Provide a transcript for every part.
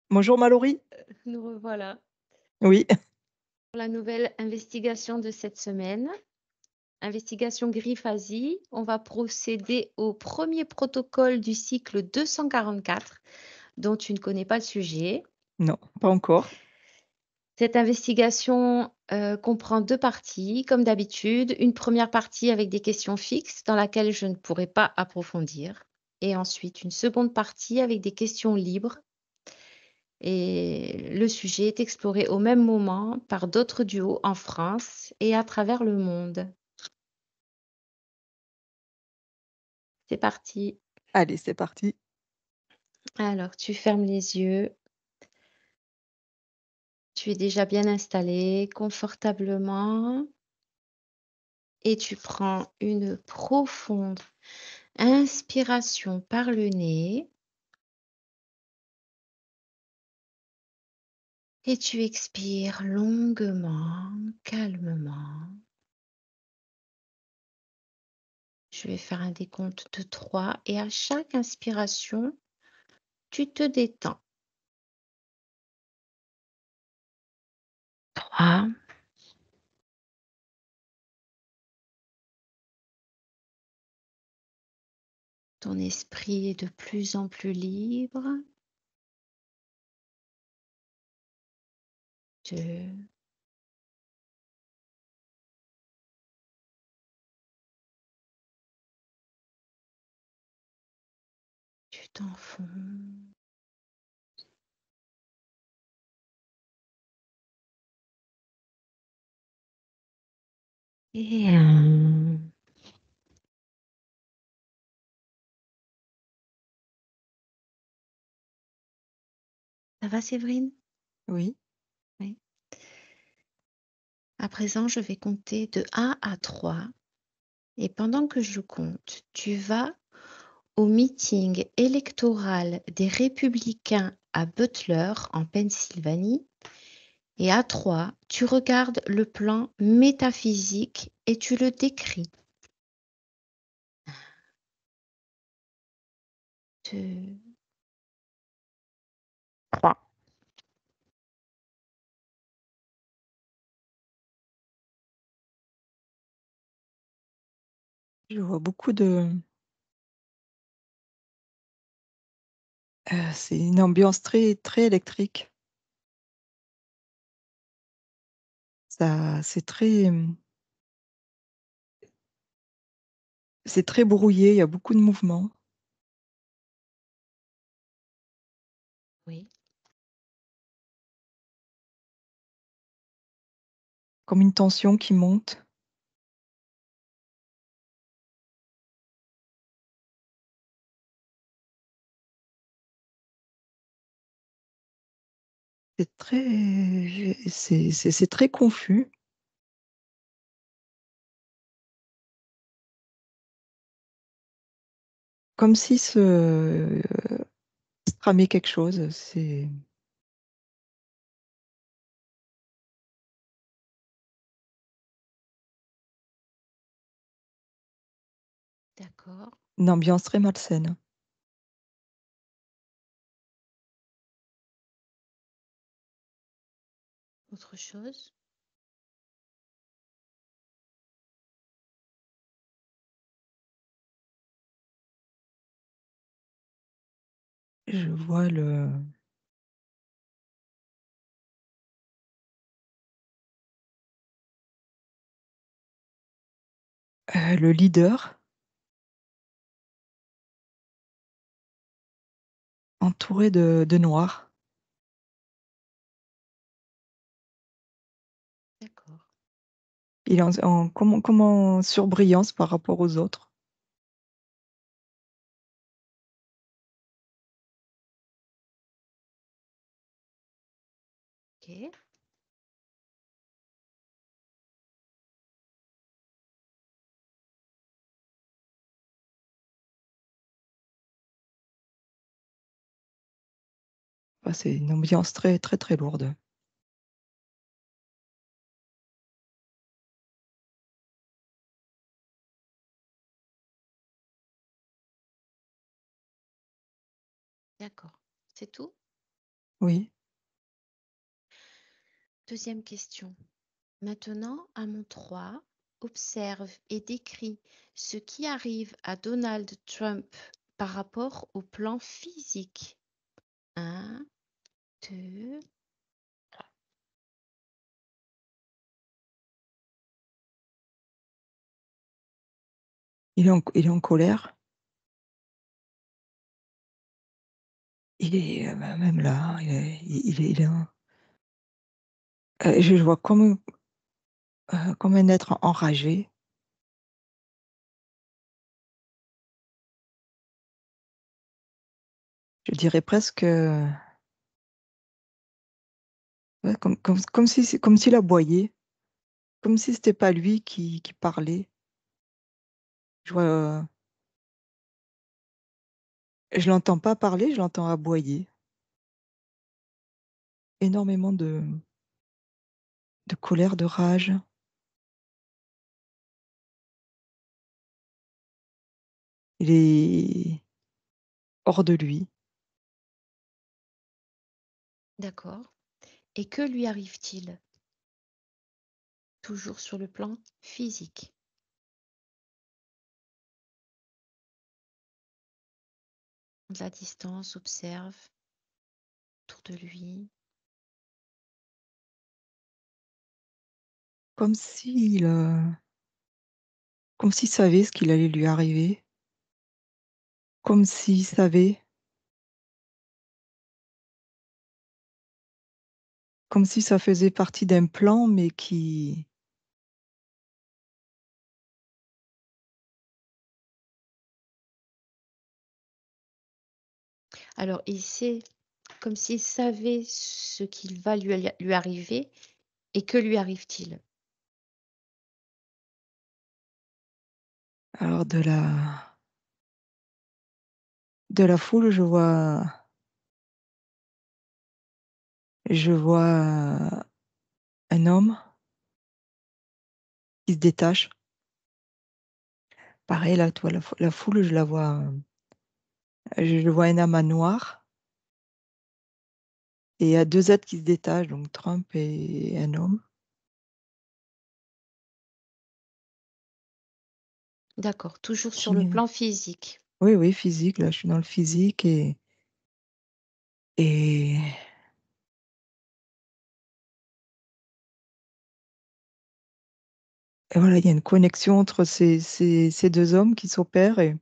Bonjour Mallory. Nous revoilà Oui, pour la nouvelle investigation de cette semaine. Investigation Griffe-Asie. On va procéder au premier protocole du cycle 244, dont tu ne connais pas le sujet. non, pas encore. Cette investigation comprend 2 parties, comme d'habitude. Une première partie avec des questions fixes dans laquelle je ne pourrai pas approfondir et ensuite une seconde partie avec des questions libres et le sujet est exploré au même moment par d'autres duos en France et à travers le monde. C'est parti. Allez, c'est parti. Alors, tu fermes les yeux. Tu es déjà bien installé confortablement et tu prends une profonde inspiration par le nez et tu expires longuement, calmement. Je vais faire un décompte de 3 et à chaque inspiration, tu te détends. 3. Ton esprit est de plus en plus libre. 2. Tu t'enfonces. Et 1. Ça va Séverine? Oui, Oui. À présent, je vais compter de 1 à 3 et pendant que je compte, tu vas au meeting électoral des Républicains à Butler, en Pennsylvanie, et à 3, tu regardes le plan métaphysique et tu le décris. 2, 3. je vois beaucoup de c'est une ambiance très très électrique. Ça c'est très brouillé, il y a beaucoup de mouvements, Oui, comme une tension qui monte. C'est très confus, comme si se tramait quelque chose. C'est d'accord. une ambiance très malsaine. Autre chose? Je vois le leader entouré de noir. D'accord. Il est en comment surbrillance par rapport aux autres. OK. Bah, c'est une ambiance très, très, très lourde. D'accord. C'est tout? Oui. Deuxième question. Maintenant, à mon 3, observe et décris ce qui arrive à Donald Trump par rapport au plan physique. Un, 2. Il est en colère. Même là, je le vois comme un être enragé. Je dirais presque, ouais, comme s'il aboyait, comme si c'était pas lui qui parlait. Je vois, je l'entends pas parler, je l'entends aboyer. Énormément de colère, de rage. Il est hors de lui. D'accord. Et que lui arrive-t-il? Toujours sur le plan physique. De la distance, observe autour de lui. Comme comme s'il savait ce qu'il allait lui arriver. Comme s'il savait, comme si ça faisait partie d'un plan, mais qui Alors, il sait, comme s'il savait ce qu'il va lui arriver, et que lui arrive-t-il? alors de la foule, je vois un homme qui se détache. Pareil là, toi, la foule, je vois un amas noir et il y a 2 êtres qui se détachent, donc Trump et un homme D'accord, toujours sur le qui plan physique. oui, oui, physique, là, je suis dans le physique et et voilà, il y a une connexion entre ces 2 hommes qui s'opèrent et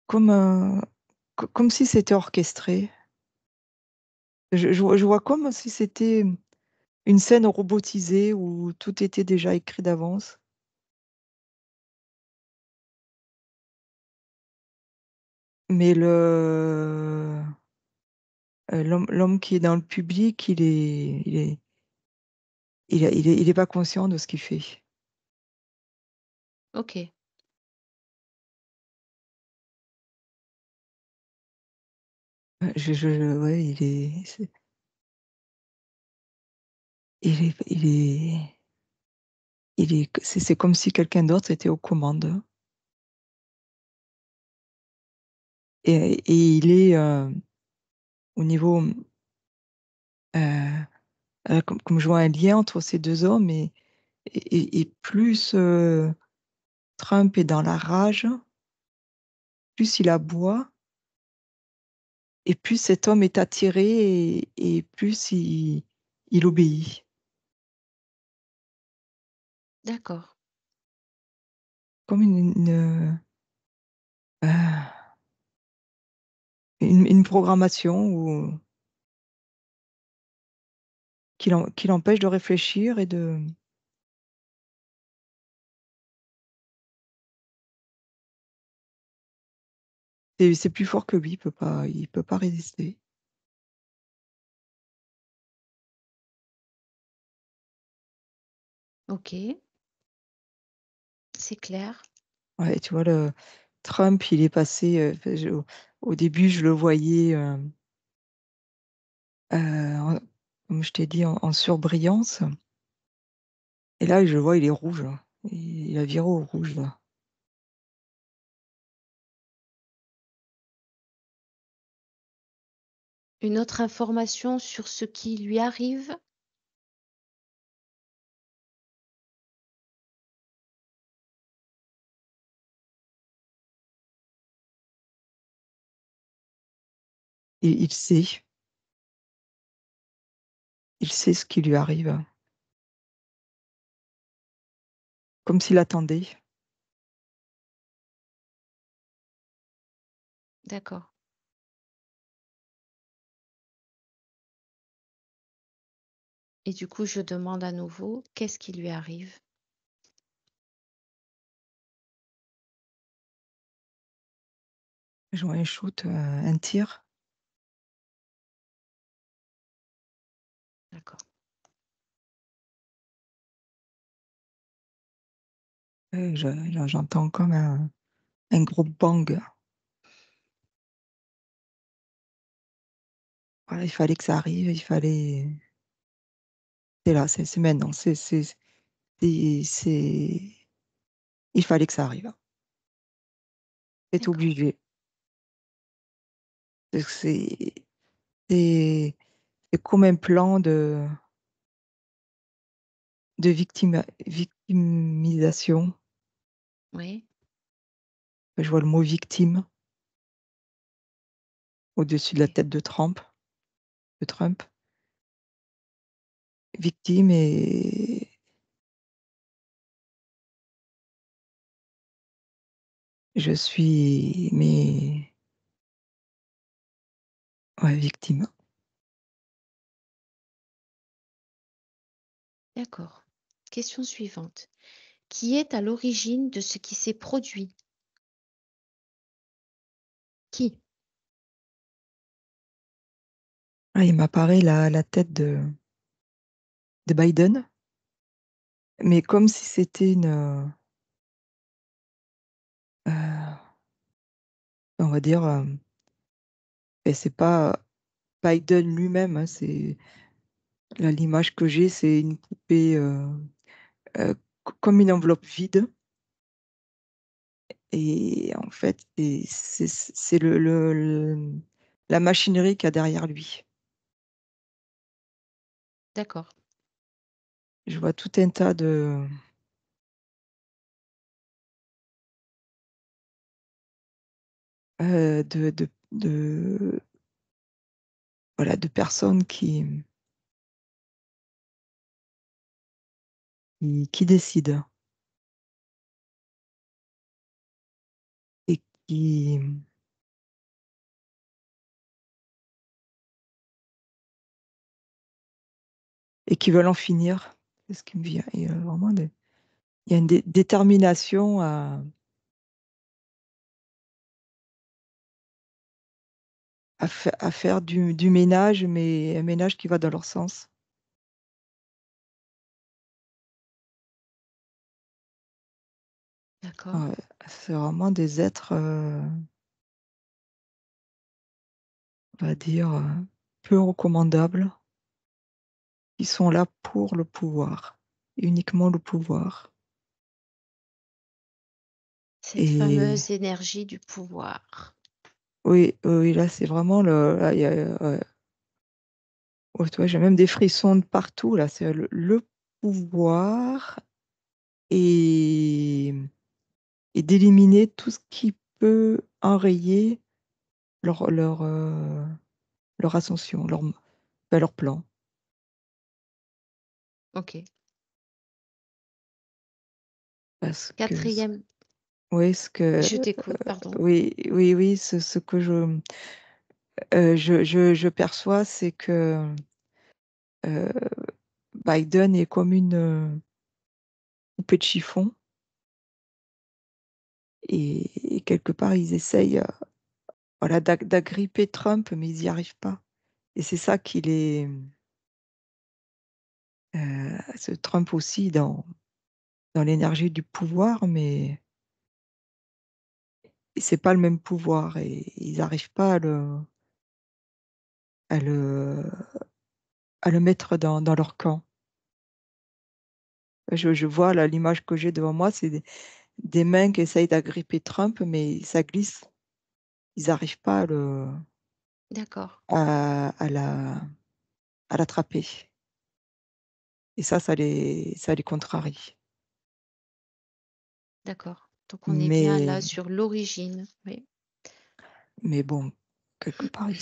comme, comme si c'était orchestré. Je vois comme si c'était une scène robotisée où tout était déjà écrit d'avance. Mais l'homme qui est dans le public, il est pas conscient de ce qu'il fait. OK, Ouais, c'est comme si quelqu'un d'autre était aux commandes et il est, au niveau, comme je vois un lien entre ces 2 hommes et plus, Trump est dans la rage, plus il aboie et plus cet homme est attiré et plus il obéit. d'accord. Comme une programmation qui l'empêche de réfléchir et c'est plus fort que lui, il peut pas résister. OK, c'est clair. Ouais, tu vois le Trump, il est passé, enfin au début je le voyais, en comme je t'ai dit en surbrillance et là je le vois, il est rouge là. Il a viré au rouge là. Une autre information sur ce qui lui arrive? Et il sait ce qui lui arrive, comme s'il attendait. D'accord. Et du coup, je demande à nouveau, qu'est-ce qui lui arrive? Je vois un shoot, un tir. D'accord. J'entends comme un gros bang. Voilà, il fallait que ça arrive, c'est là, c'est maintenant, c'est il fallait que ça arrive. C'est D'accord. obligé. C'est c'est c'est comme un plan de victimisation. Oui, Je vois le mot victime au-dessus de la OK. tête de Trump. Victime et je suis mais ouais, victime. D'accord. Question suivante. Qui est à l'origine de ce qui s'est produit? Qui? Ah, il m'apparaît la tête de Biden, mais comme si c'était on va dire, et c'est pas Biden lui-même, hein, c'est là, l'image que j'ai, c'est une poupée, comme une enveloppe vide et en fait, c'est la machinerie qu'il y a derrière lui. D'accord. Je vois tout un tas de voilà, de personnes qui décident et qui qui veulent en finir. C'est ce qui me vient et vraiment des il y a une détermination à faire du ménage, mais un ménage qui va dans leur sens. D'accord. Ouais, c'est vraiment des êtres, on va dire, peu recommandables, qui sont là pour le pouvoir, uniquement le pouvoir Cette et fameuse énergie du pouvoir. oui, oui, oui, là, c'est vraiment là, il y a, ouais, ouais, tu vois, j'ai même des frissons de partout, là, c'est le pouvoir et d'éliminer tout ce qui peut enrayer leur, leur ascension, leur plan. OK. Parce que Quatrième. oui, ce que Je t'écoute, pardon. oui, oui, oui, ce que je perçois, c'est que, heu, Biden est comme une, poupée de chiffon et quelque part, ils essayent, voilà, d'agripper Trump, mais ils y arrivent pas et c'est ça qui les, ce Trump aussi dans l'énergie du pouvoir, mais c'est pas le même pouvoir et ils arrivent pas à le à le mettre dans leur camp. Je vois là l'image que j'ai devant moi, c'est des mains qui essayent d'agripper Trump, mais ça glisse. Ils arrivent pas à le D'accord, à l'attraper et ça les contrarie. d'accord. Donc on est bien là Mais sur l'origine, oui. bon, quelque part, ils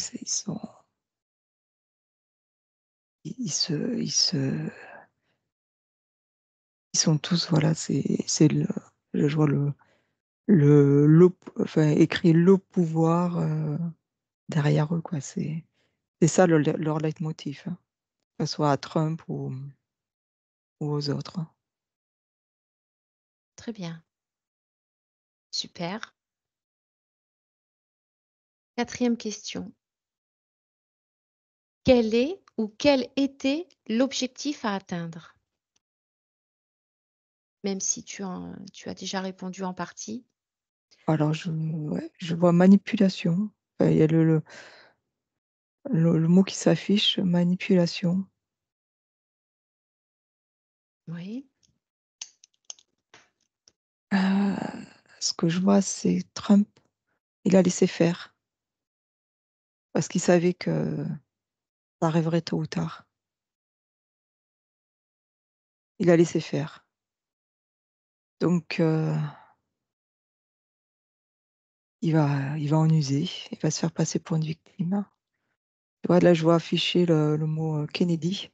sont tous, voilà, c'est je vois enfin, écrit le pouvoir, derrière eux, quoi. C'est ça leur leitmotiv, hein, que ce soit à Trump ou aux autres, hein. Très bien, super. Quatrième question. Quel est ou quel était l'objectif à atteindre? Même si tu as déjà répondu en partie. Alors ouais, je vois manipulation, il y a le mot qui s'affiche, manipulation. Oui, Ce que je vois, c'est Trump, il a laissé faire parce qu'il savait que ça arriverait tôt ou tard. Il a laissé faire. Donc il va en user, il va se faire passer pour une victime. Tu vois, là, je vois afficher le mot, Kennedy,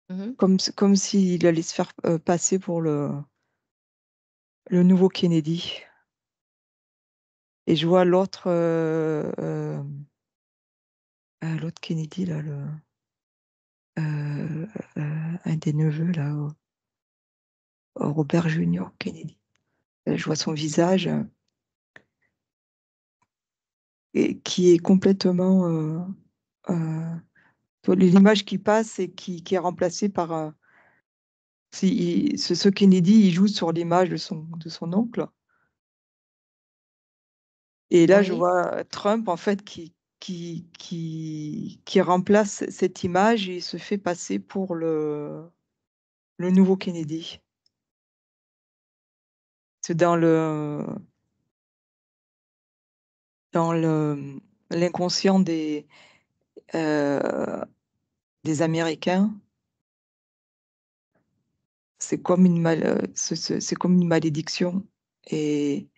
mmh, comme s'il allait se faire, passer pour le nouveau Kennedy et je vois l'autre, l'autre Kennedy là, un des neveux là, Robert Junior Kennedy. Je vois son visage, et qui est complètement, toi l'image qui passe et qui est remplacée par, ce Kennedy, il joue sur l'image de son oncle et là je oui, vois Trump en fait qui remplace cette image et il se fait passer pour le nouveau Kennedy. C'est dans l'inconscient heu, des Américains, c'est comme une malédiction et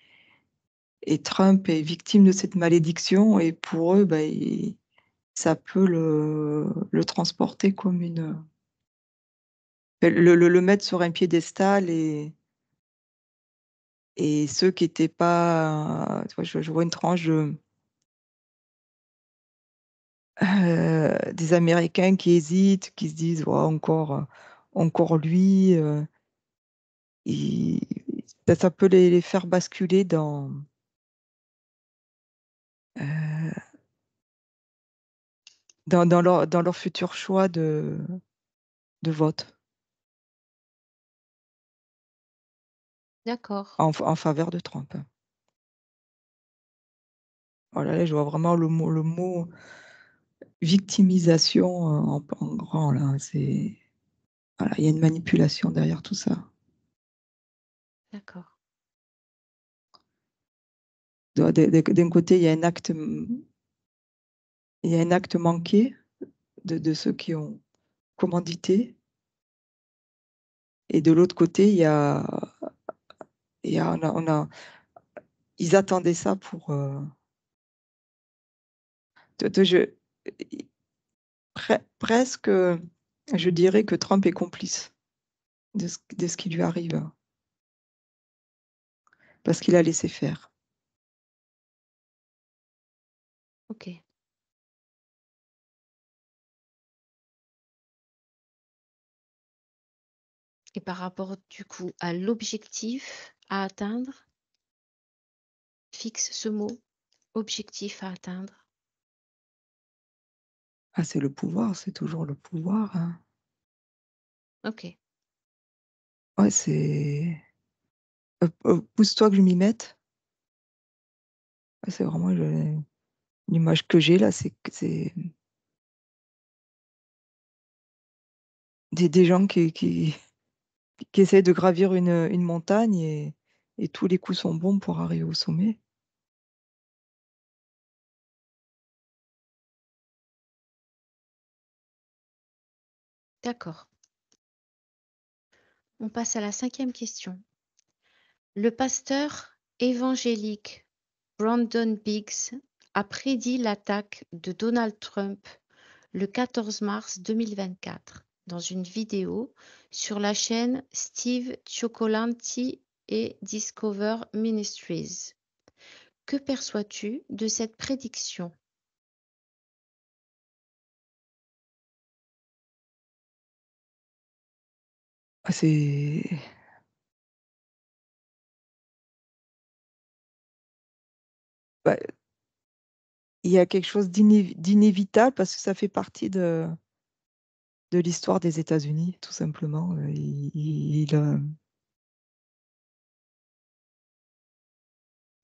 Trump est victime de cette malédiction et pour eux, bah, ça peut le transporter comme le mettre sur un piédestal et ceux qui étaient pas, tu vois, je vois une tranche des Américains qui hésitent, qui se disent: «Ouais, encore lui», il ça peut les faire basculer heu, dans leur futur choix de vote d'accord, en faveur de Trump. Voilà, là, je vois vraiment le mot victimisation, en grand là, c'est voilà, il y a une manipulation derrière tout ça. d'accord. D'un côté, il y a un acte manqué de ceux qui ont commandité et de l'autre côté, on a ils attendaient ça pour, de je i presque, je dirais que Trump est complice de ce qui lui arrive, parce qu'il a laissé faire. OK, et par rapport, du coup, à l'objectif à atteindre, fixe ce mot, objectif à atteindre. Ah, c'est le pouvoir, c'est toujours le pouvoir, hein. OK, Ouais, pousse-toi que je m'y mette. Ouais, c'est vraiment l'image que j'ai là, c'est que c'est des gens qui essayent de gravir une montagne et tous les coups sont bons pour arriver au sommet. D'accord. On passe à la cinquième question. Le pasteur évangélique Brandon Biggs a prédit l'attaque de Donald Trump le 14 mars 2024 dans une vidéo sur la chaîne Steve Cioccolanti et Discover Ministries. Que perçois-tu de cette prédiction? Ah c'est bah, il y a quelque chose d'inévitable parce que ça fait partie de l'histoire des États-Unis, tout simplement,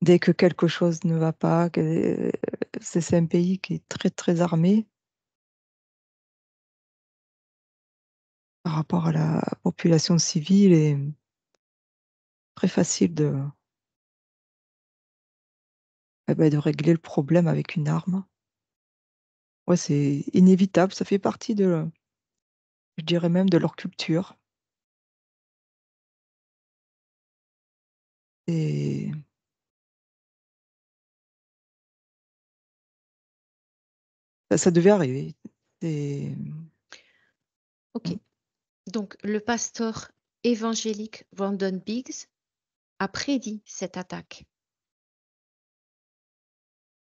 dès que quelque chose ne va pas, que c'est un pays qui est très, très armé par rapport à la population civile et très facile de régler le problème avec une arme. Ouais, c'est inévitable, ça fait partie je dirais même de leur culture et ça devait arriver. C'est Ok. mmh, Donc, le pasteur évangélique Brandon Biggs a prédit cette attaque.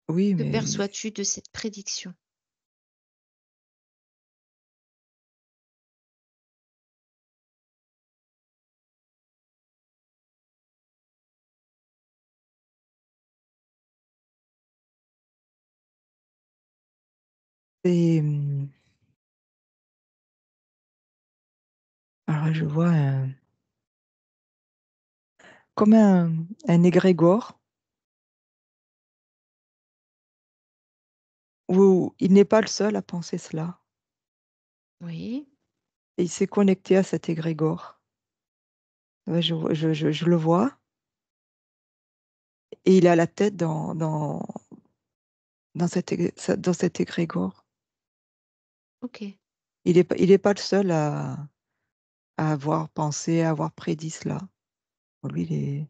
oui, Que mais perçois-tu de cette prédiction? c'est, alors là, je vois comme un égrégore où il n'est pas le seul à penser cela Oui, et il s'est connecté à cet égrégore. Ouais, je le vois et il a la tête dans cet égrégore. ok, Il est pas le seul à avoir pensé, à avoir prédit cela. Pour lui,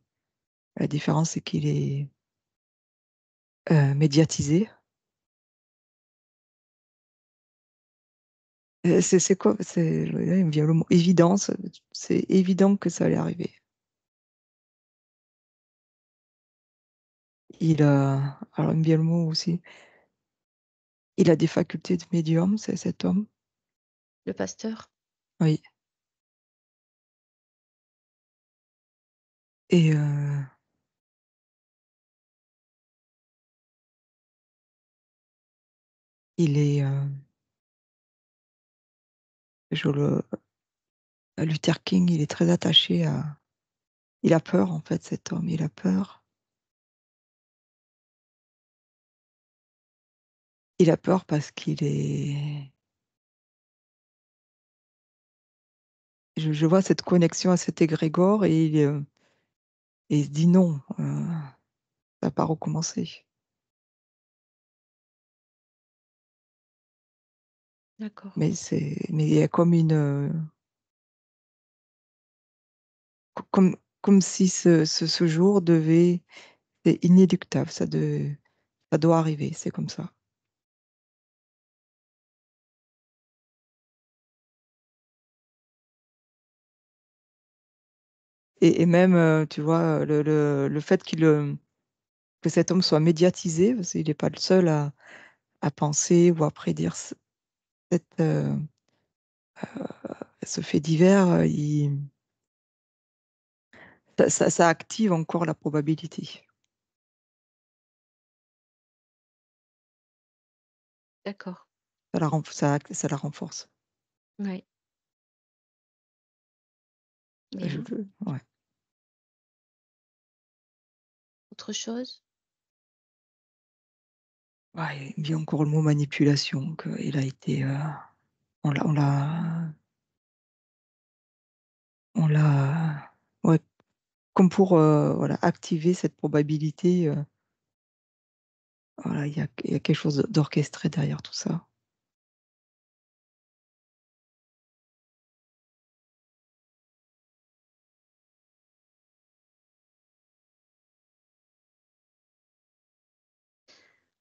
la différence, c'est qu'il est, médiatisé. C'est quoi? Là, il me vient le mot évidence, c'est évident que ça allait arriver. Alors il me vient le mot aussi, il a des facultés de médium, c'est cet homme. le pasteur. Oui et il est, je le Luther King, il est très attaché à il a peur en fait cet homme, il a peur. Il a peur parce qu'il est je vois cette connexion à cet égrégore et il se dit: «Non, ça va pas recommencer». D'accord, Mais il y a comme comme si ce jour devait c'est inéluctable, ça doit arriver, c'est comme ça. Et même, tu vois, le fait que cet homme soit médiatisé, parce qu'il est pas le seul à penser ou à prédire cette, ce fait divers, il ça active encore la probabilité. d'accord. Ça la renforce. Oui, Je bien. veux Ouais. Autre chose? Ouais, il me vient encore le mot manipulation, qu'il a été, on l'a ouais, comme pour, voilà, activer cette probabilité, voilà, il y a quelque chose d'orchestré derrière tout ça.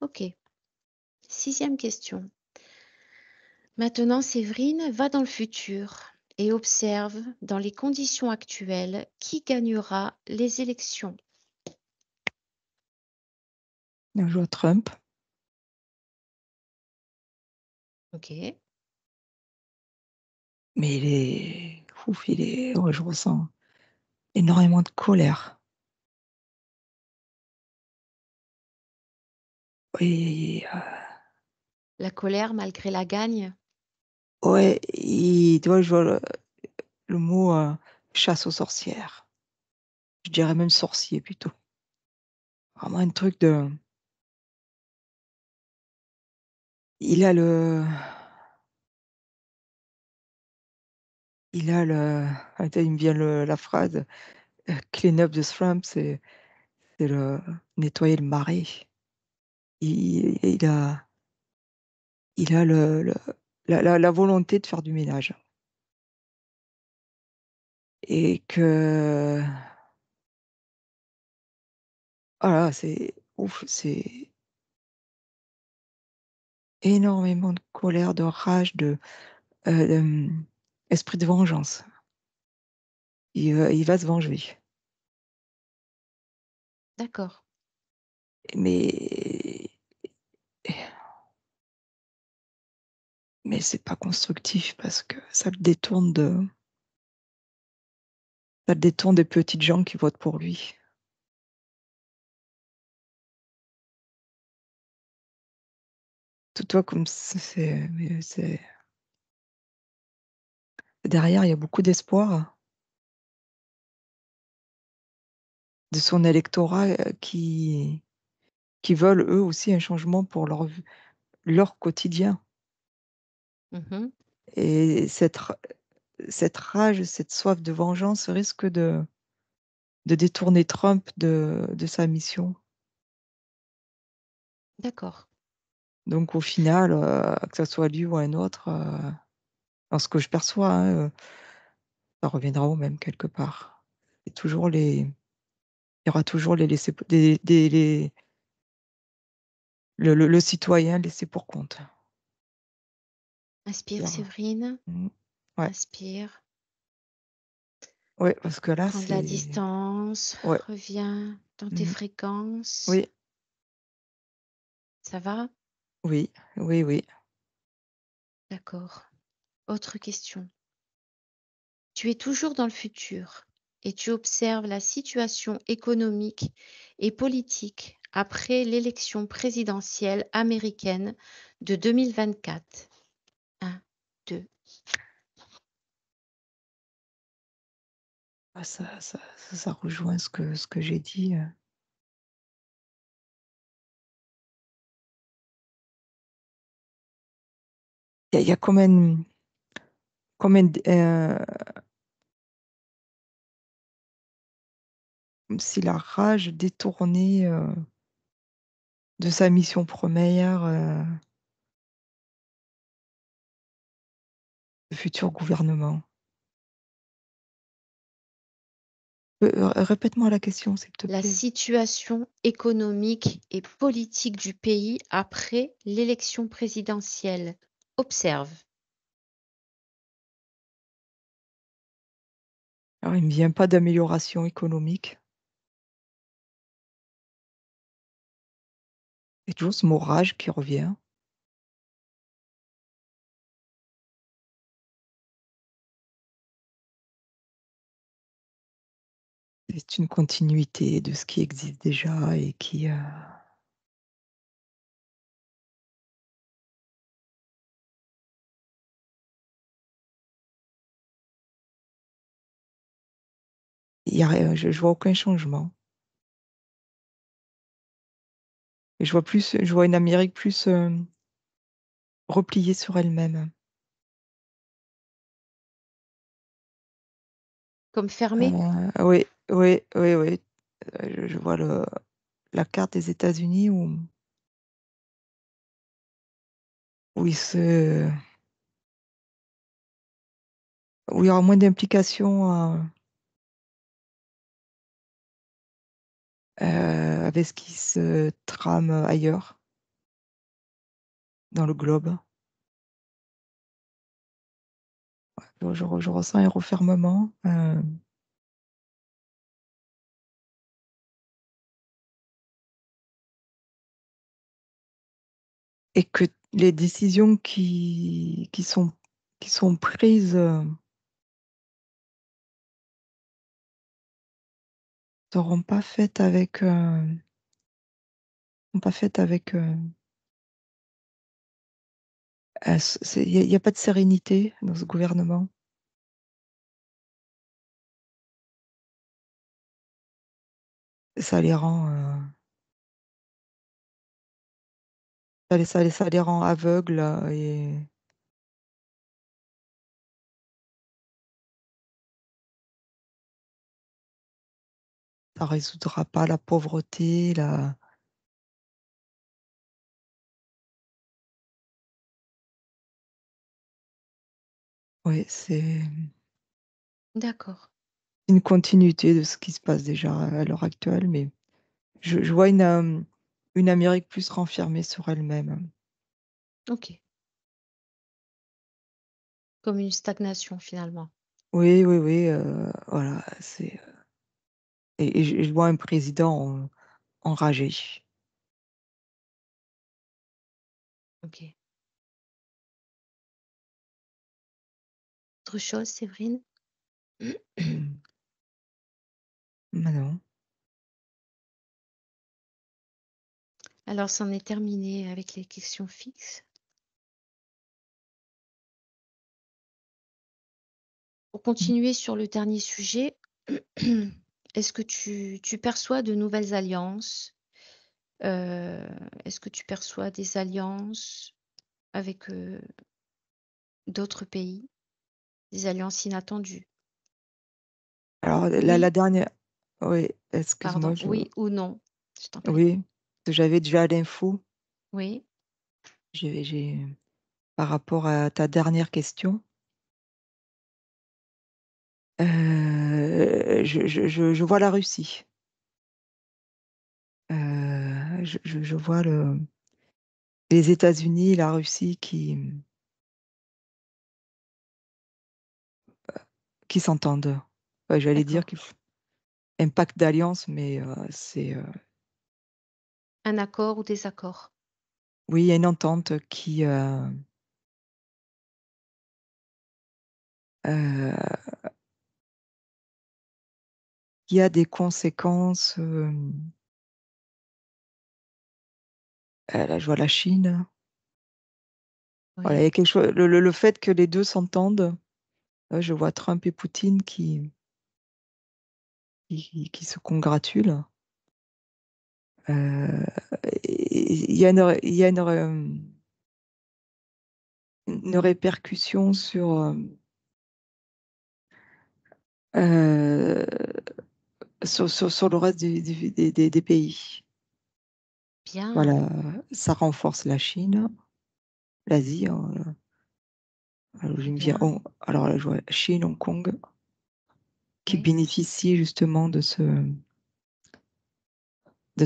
OK. 6e question. Maintenant, Séverine va dans le futur et observe, dans les conditions actuelles, qui gagnera les élections. Je vois Trump. OK. Mais il est ouf, il est ouais, je ressens énormément de colère. Et La colère malgré la gagne? ouais, tu vois, je vois le mot, chasse aux sorcières. Je dirais même sorcier plutôt. Vraiment un truc de il a le attends, il me vient la phrase, «Clean up the swamp», c'est le nettoyer le marais. Il a le la volonté de faire du ménage et que voilà, c'est ouf, c'est énormément de colère, de rage, esprit de vengeance. Il va se venger. D'accord, Mais c'est pas constructif parce que ça le détourne des petites gens qui votent pour lui. Tout toi comme c'est derrière, il y a beaucoup d'espoir de son électorat, qui veulent eux aussi un changement pour leur quotidien mmh et cette rage, cette soif de vengeance risque de détourner Trump de sa mission. d'accord. Donc au final, que ça soit lui ou un autre, dans ce que je perçois, hein, ça reviendra au même quelque part. Et toujours les il y aura toujours les laissés p des les le citoyen laissé pour compte. Inspire Voilà. Séverine, Mmh. Ouais, inspire, ouais, parce que là, prends de la c'est distance, ouais. reviens dans tes Mmh. fréquences. Oui, Ça va? oui, oui, oui. D'accord. Autre question. Tu es toujours dans le futur et tu observes la situation économique et politique après l'élection présidentielle américaine de 2024. 1, 2. Ah ça rejoint ce que j'ai dit. Il y a comme un d comme si la rage détournait, de sa mission première, le futur gouvernement. Répète-moi la question, s'il te La plaît. situation économique et politique du pays après l'élection présidentielle. Observe. Alors il me vient pas d'amélioration économique. C'est toujours ce mot rage qui revient. C'est une continuité de ce qui existe déjà et qui, il y a rien, je vois aucun changement et je vois une Amérique plus, repliée sur elle-même. Comme fermé, Oui, oui, oui, oui, je vois la carte des États-Unis où il se où il y aura moins d'implication, avec ce qui se trame ailleurs. dans le globe. Je ressens un refermement, et que les décisions qui sont prises, seront pas faites avec, sont pas faites avec, il y a pas de sérénité dans ce gouvernement. Ça les rend, ça les rend aveugles, et ça résoudra pas la pauvreté, la ouais, c'est D'accord. une continuité de ce qui se passe déjà à l'heure actuelle, mais je vois une Amérique plus renfermée sur elle-même. OK. Comme une stagnation finalement. Oui, oui, oui, voilà, et je vois un président enragé. OK. Autre chose, Séverine? Mmh. Bah, non. Alors, c'en est terminé avec les questions fixes. Pour Mmh. continuer sur le dernier sujet, est-ce que tu perçois de nouvelles alliances? Heu, Est-ce que tu perçois des alliances avec, d'autres pays? Des alliances inattendues? Alors la Oui, dernière, oui, excuse-moi, pardon, oui ou non? Je t'en prie. oui, j'avais déjà l'info. Oui, J'ai par rapport à ta dernière question, je vois la Russie. Je vois les États-Unis, la Russie qui s'entendent. J'allais dire d'accord. qu'il f un pacte d'alliance, mais Un accord ou désaccord? oui, il y a une entente heu, qui a des conséquences, là, je vois la Chine. Voilà, il y a Oui, quelque chose, le fait que les 2 s'entendent, je vois Trump et Poutine qui se congratulent. Heu, et il y a une répercussion heu, sur le reste des pays. bien, Voilà, ça renforce la Chine, l'Asie, très j'aime bien bien, alors là, je vois Chine, Hong Kong, qui oui, bénéficient justement de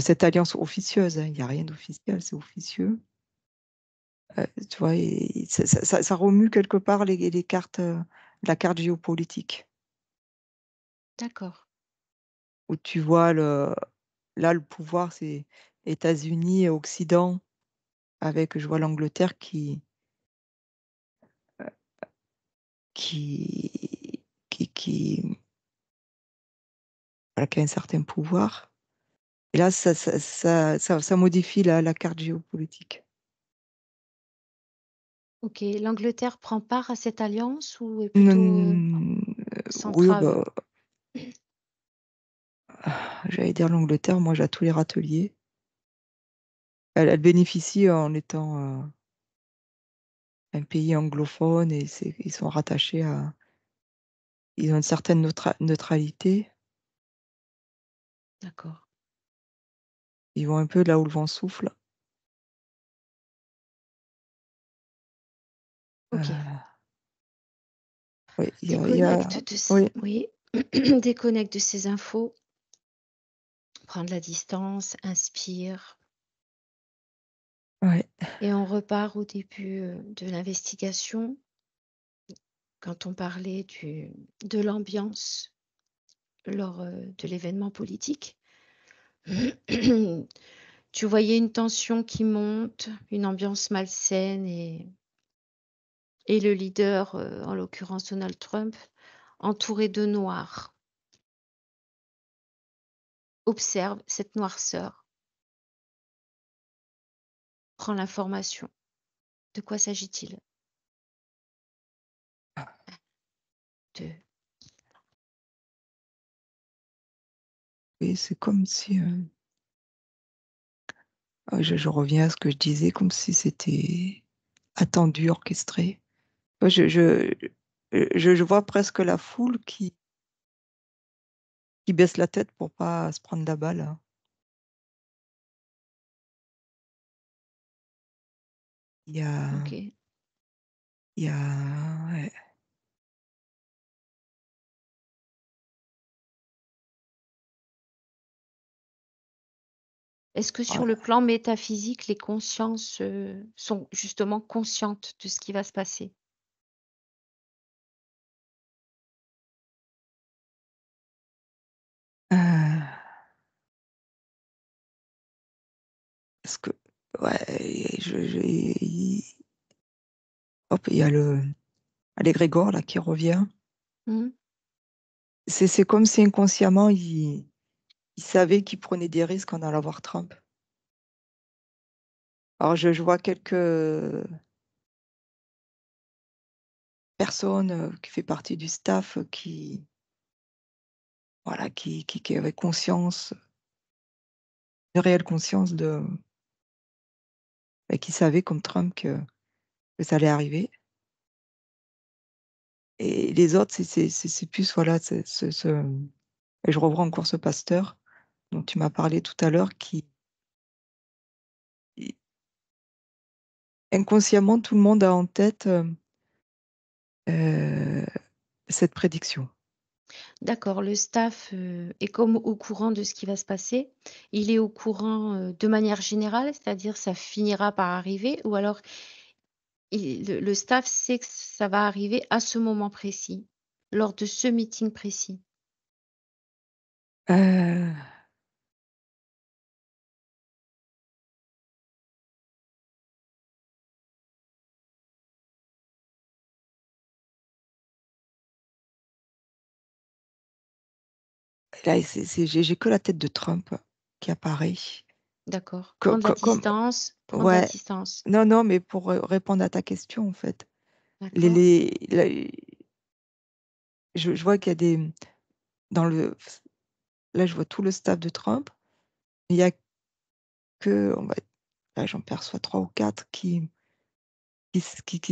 cette alliance officieuse, hein. Il y a rien d'officiel, c'est officieux. Tu vois? Et ça remue quelque part les cartes, la carte géopolitique, d'accord, où tu vois le pouvoir, c'est États-Unis et Occident, avec, je vois l'Angleterre qui qui voilà, qui a un certain pouvoir, et là, ça modifie la carte géopolitique. OK. L'Angleterre prend part à cette alliance ou est plutôt, Oui, s'entrave? bah, j'allais dire l'Angleterre, moi, j'ai à tous les râteliers. Elle bénéficie en étant, un pays anglophone, et ils sont rattachés à, ils ont une certaine neutralité. D'accord, Ils vont un peu là où le vent souffle. OK. Heu, oui, il y a Déconnecte de c oui, oui, déconnecte de ces infos, prends de la distance, inspire, Ouais. et on repart au début, de l'investigation, quand on parlait du de l'ambiance lors, de l'événement politique. Tu voyais une tension qui monte, une ambiance malsaine et le leader, en l'occurrence Donald Trump, entouré de noirs, observe cette noirceur, prend l'information. De quoi s'agit-il? De Et c'est comme si, je reviens à ce que je disais, comme si c'était attendu, orchestré. Je vois presque la foule qui baisse la tête pour pas se prendre la balle. Il y a OK. il y a ouais. Est-ce que Oh sur le plan métaphysique, les consciences, sont justement conscientes de ce qui va se passer? Parce que ouais, je il hop, il y a l'égrégore là qui revient. Mmh. C'est comme si inconsciemment il savait qu'il prenait des risques en allant voir Trump. Alors je vois quelques personnes, qui fait partie du staff, qui voilà, qui avaient conscience, une réelle conscience qui savaient comme Trump que ça allait arriver. Et les autres, c'est plus voilà, et je revois encore ce pasteur dont tu m'as parlé tout à l'heure i inconsciemment, tout le monde a en tête, heu, cette prédiction. D'accord, le staff, est comme au courant de ce qui va se passer. Il est au courant, de manière générale, c'est-à-dire ça finira par arriver ou alors le staff sait que ça va arriver à ce moment précis, lors de ce meeting précis? Heu, Là, j'ai que la tête de Trump qui apparaît. D'accord. Co Prendre la co comme distance, prendre la Ouais, distance. non, non, mais pour, répondre à ta question, en fait. D'accord, Les la je vois qu'il y a dans le là, je vois tout le staff de Trump. Il y a que, on va là, j'en perçois 3 ou 4 qui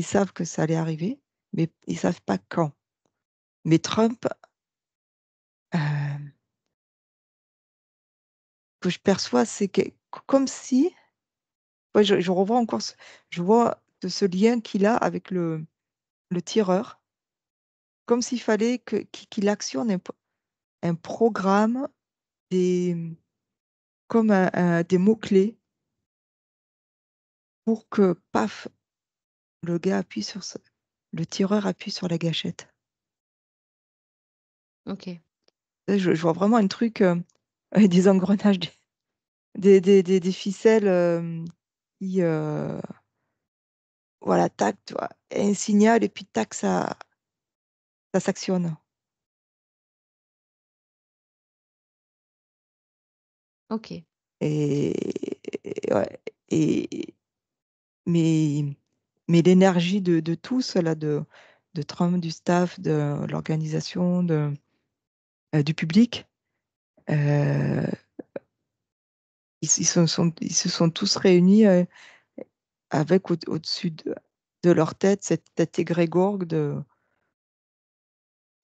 savent que ça allait arriver, mais ils savent pas quand. Mais Trump, heu, que je perçois, c'est que comme si ouais, je revois encore je vois de ce lien qu'il a avec le tireur, comme s'il fallait qu'il actionne un programme, des comme des mots-clés pour que, paf, le gars appuie sur ce le tireur appuie sur la gâchette. OK, Là, je vois vraiment un truc, des engrenages, des ficelles, qui, voilà, tac, tu vois? Et un signal et puis tac, ça s'actionne. OK, Et ouais, et mais l'énergie de tous là, de Trump, du staff, de l'organisation, du public, heu, ils se sont tous réunis, avec au-dessus de leur tête cette égrégore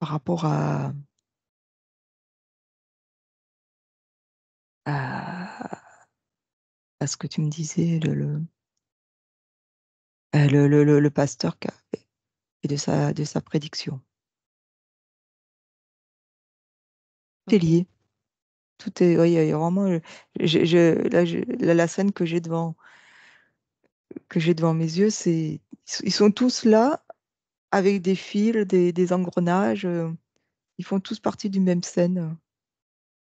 par rapport à ce que tu me disais, le pasteur qui a et de sa prédiction. Tout est OK. lié, tout est oui, il y a vraiment, je la scène que j'ai devant que j'ai devant mes yeux, ils sont tous là avec des fils, des engrenages. Ils font tous partie d'une même scène.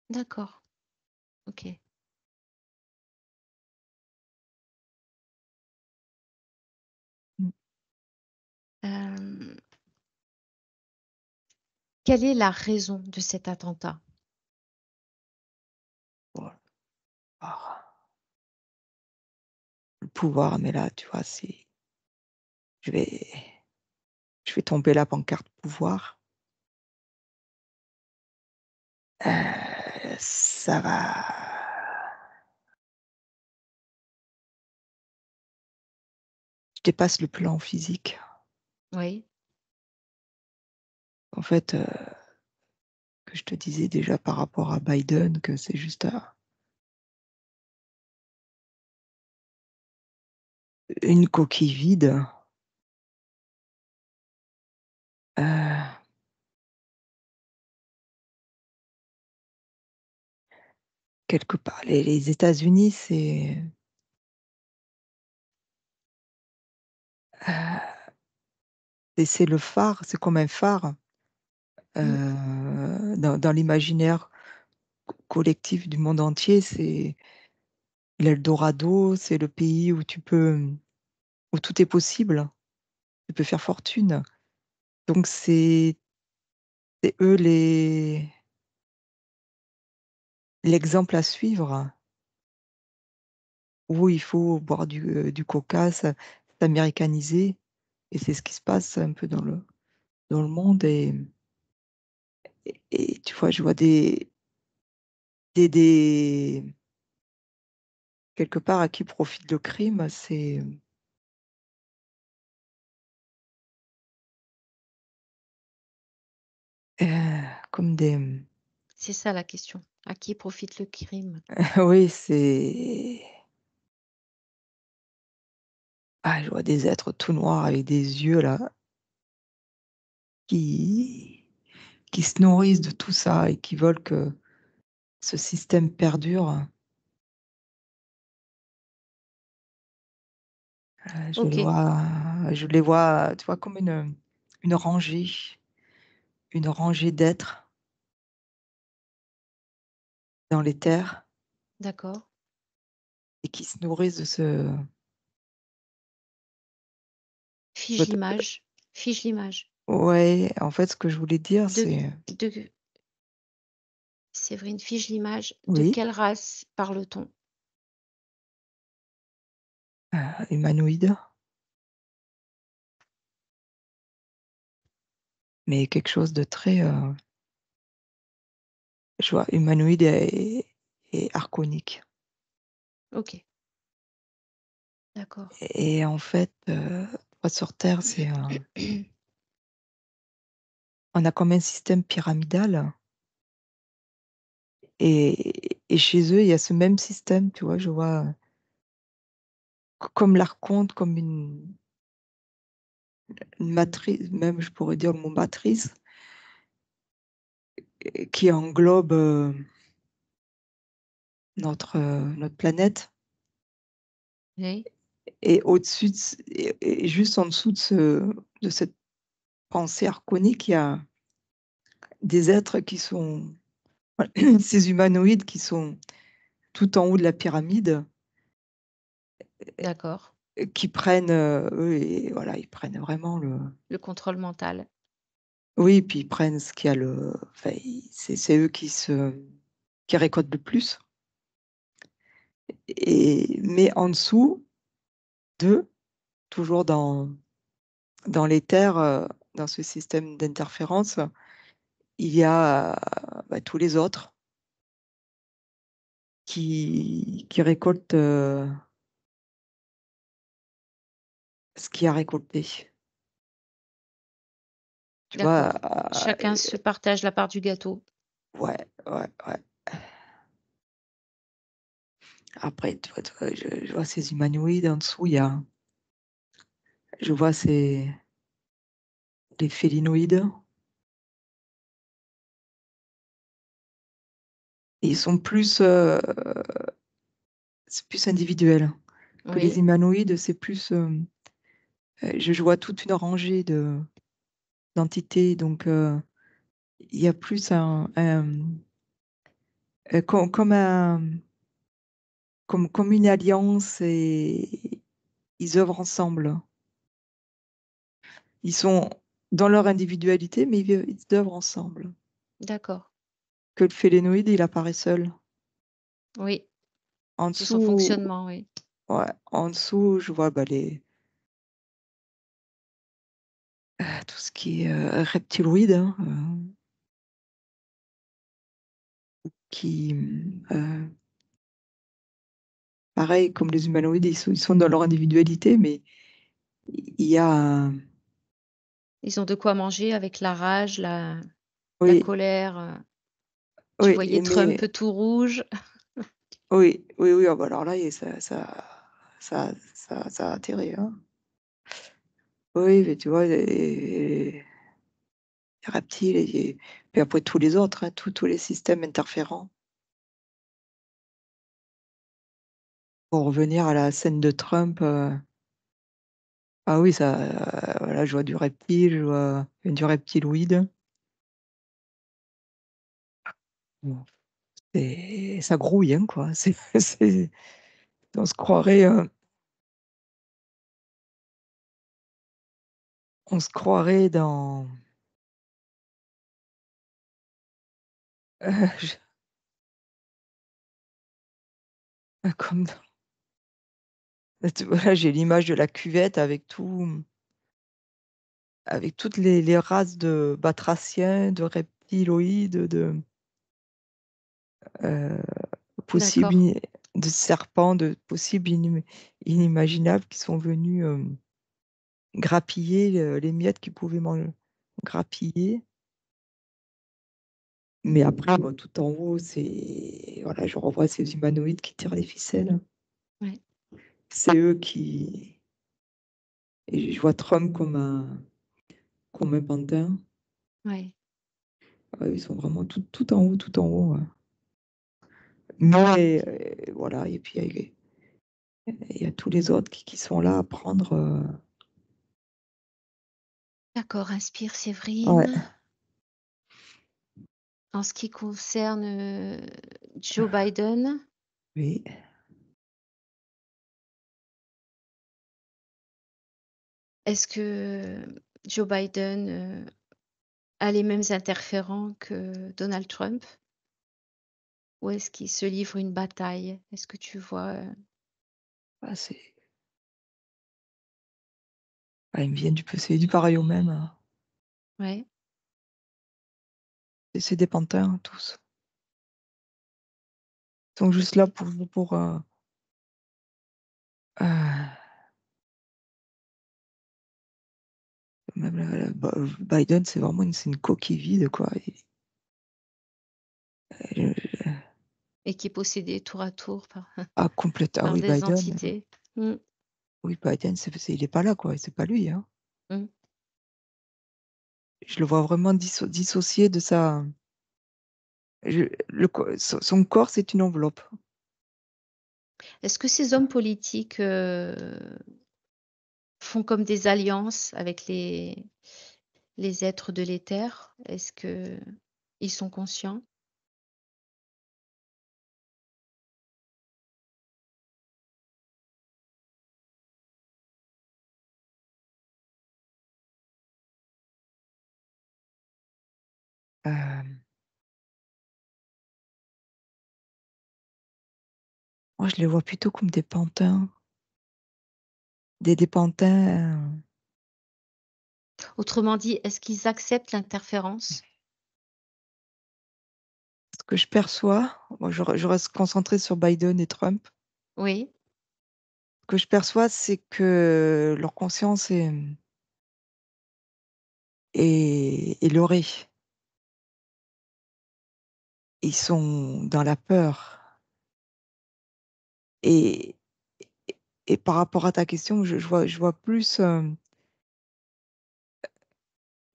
D'accord. OK. Mm. Hem, Quelle est la raison de cet attentat? Voilà. Ah, le pouvoir, mais là, tu vois, je vais, je vais tomber la pancarte pouvoir. Ça va. Je dépasse le plan physique. Oui, En fait, que je te disais déjà par rapport à Biden, que c'est juste une coquille vide. Euh, Quelque part, les États-Unis, c'est le phare, c'est comme un phare mmh, dans l'imaginaire collectif du monde entier. C'est l'Eldorado, c'est le pays où tout est possible. Tu peux faire fortune. Donc c'est eux l'exemple à suivre, où il faut boire du coca, s'américaniser. Et c'est ce qui se passe un peu dans le monde. Et tu vois, je vois des quelque part à qui profite le crime, c'est comme des. c'est ça la question. À qui profite le crime? Oui, c'est. Ah, je vois des êtres tout noirs avec des yeux là qui, qui se nourrissent de tout ça et qui veulent que ce système perdure. OK, Je les vois, tu vois, comme une rangée, une rangée d'êtres dans les terres d'accord. et qui se nourrissent de ce. Fige l'image, fige l'image. Ouais, en fait, ce que je voulais dire, De c'est. de Séverine, fige l'image. De Oui, quelle race parle-t-on? humanoïde, mais quelque chose de très. Je vois humanoïde et archonique. OK, d'accord. Et en fait, toi, sur Terre, on a comme un système pyramidal. Et chez eux, il y a ce même système, tu vois, je vois, comme l'archonte, comme une matrice, même je pourrais dire le mot matrice, qui englobe notre planète. Oui, Et au-dessus, et juste en dessous de cette pensée archonique, il y a des êtres qui sont, ces humanoïdes qui sont tout en haut de la pyramide, d'accord. qui prennent, eux, et voilà, ils prennent vraiment le. Le contrôle mental. Oui, puis ils prennent ce qu'il y a enfin, c'est eux qui récoltent le plus. Mais en dessous d'eux, toujours dans les terres, dans ce système d'interférence, il y a bah, tous les autres qui récoltent ce qu'il y a récolté. Tu vois, D'accord. Chacun se partage la part du gâteau. ouais, ouais, ouais. Après, tu vois, je vois ces humanoïdes en dessous, je vois les félinoïdes. Ils sont plus, c'est plus individuel. Que les Oui, humanoïdes, c'est plus, je vois toute une rangée d'entités, donc il y a plus comme comme une alliance et ils œuvrent ensemble. Ils sont dans leur individualité, mais ils œuvrent ensemble. d'accord. Que le phélénoïde, il apparaît seul. Oui, En c'est son dessous, fonctionnement, oui. ouais, en dessous, je vois, bah, tout ce qui est, reptiloïde, hein, qui, pareil, comme les humanoïdes, ils sont dans leur individualité, mais il y a un Ils ont de quoi manger avec la rage, la oui, colère, tu oui, voyais mais Trump tout rouge. oui, oui, oui, ah bah, alors là, ça a atterri, hein. Oui, mais tu vois, les reptiles et puis après tous les autres, hein, tous les systèmes interférents. Pour revenir à la scène de Trump, ah oui, ça, voilà, je vois du reptile, je vois du reptiloïde. Bon, et ça grouille, hein, quoi. C'est on se croirait, dans, je comme tu vois, là, j'ai l'image de la cuvette avec toutes les races de batraciens, de reptiloïdes, heu, possibles, D'accord, de serpents, de possibles inimaginables qui sont venus, grappiller, les miettes qu'ils pouvaient grappiller. Mais après, bon, tout en haut, c'est voilà, je revois ces humanoïdes qui tirent les ficelles. ouais, C'est eux qui et je vois Trump comme un pantin. ouais. Ah, ils sont vraiment tout en haut, tout en haut, ouais. Mais voilà et puis il y a tous les autres qui sont là à prendre, D'accord, inspire ouais, Séverine. En ce qui concerne, Joe Biden, oui, est-ce que Joe Biden, a les mêmes interférents que Donald Trump? Ou est-ce qu'il se livre une bataille? Est-ce que tu vois, ah ils me viennent c'est du pareil au même, ouais, c'est des pantins tous. Ils sont juste là heu même le Biden, c'est une coquille vide, quoi. et qui est possédé tour à tour Ah complète ah par oui, des Biden, entités? Mmh, oui, Biden, il est pas là, quoi, c'est pas lui, hein. mmh. Je le vois vraiment dissocié de sa je le co son corps, c'est une enveloppe. Est-ce que ces hommes politiques, font comme des alliances avec les êtres de l'éther? Est-ce qu'ils sont conscients? Hem, Moi, je les vois plutôt comme des pantins, des pantins, Autrement dit, est-ce qu'ils acceptent l'interférence? ce que je perçois, moi, je reste concentrée sur Biden et Trump. Oui, Ce que je perçois, c'est que leur conscience est leurrée. Ils sont dans la peur et par rapport à ta question, je vois plus,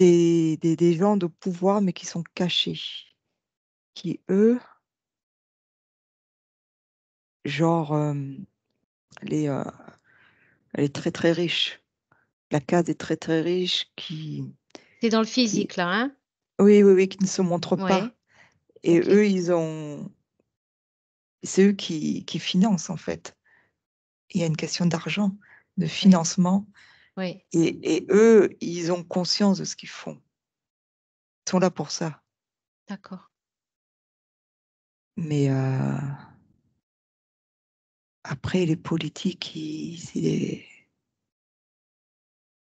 des gens de pouvoir, mais qui sont cachés, qui eux, genre, Elle est, heu, elle est très, très riche. La case est très, très riche C'est dans le qui physique là, hein? oui, oui, oui, qui ne se montrent pas Ouais, et OK. eux, c'est eux qui financent, en fait. Il y a une question d'argent, de Oui, financement oui, et eux, ils ont conscience de ce qu'ils font. Ils sont là pour ça. d'accord. Mais après les politiques, ils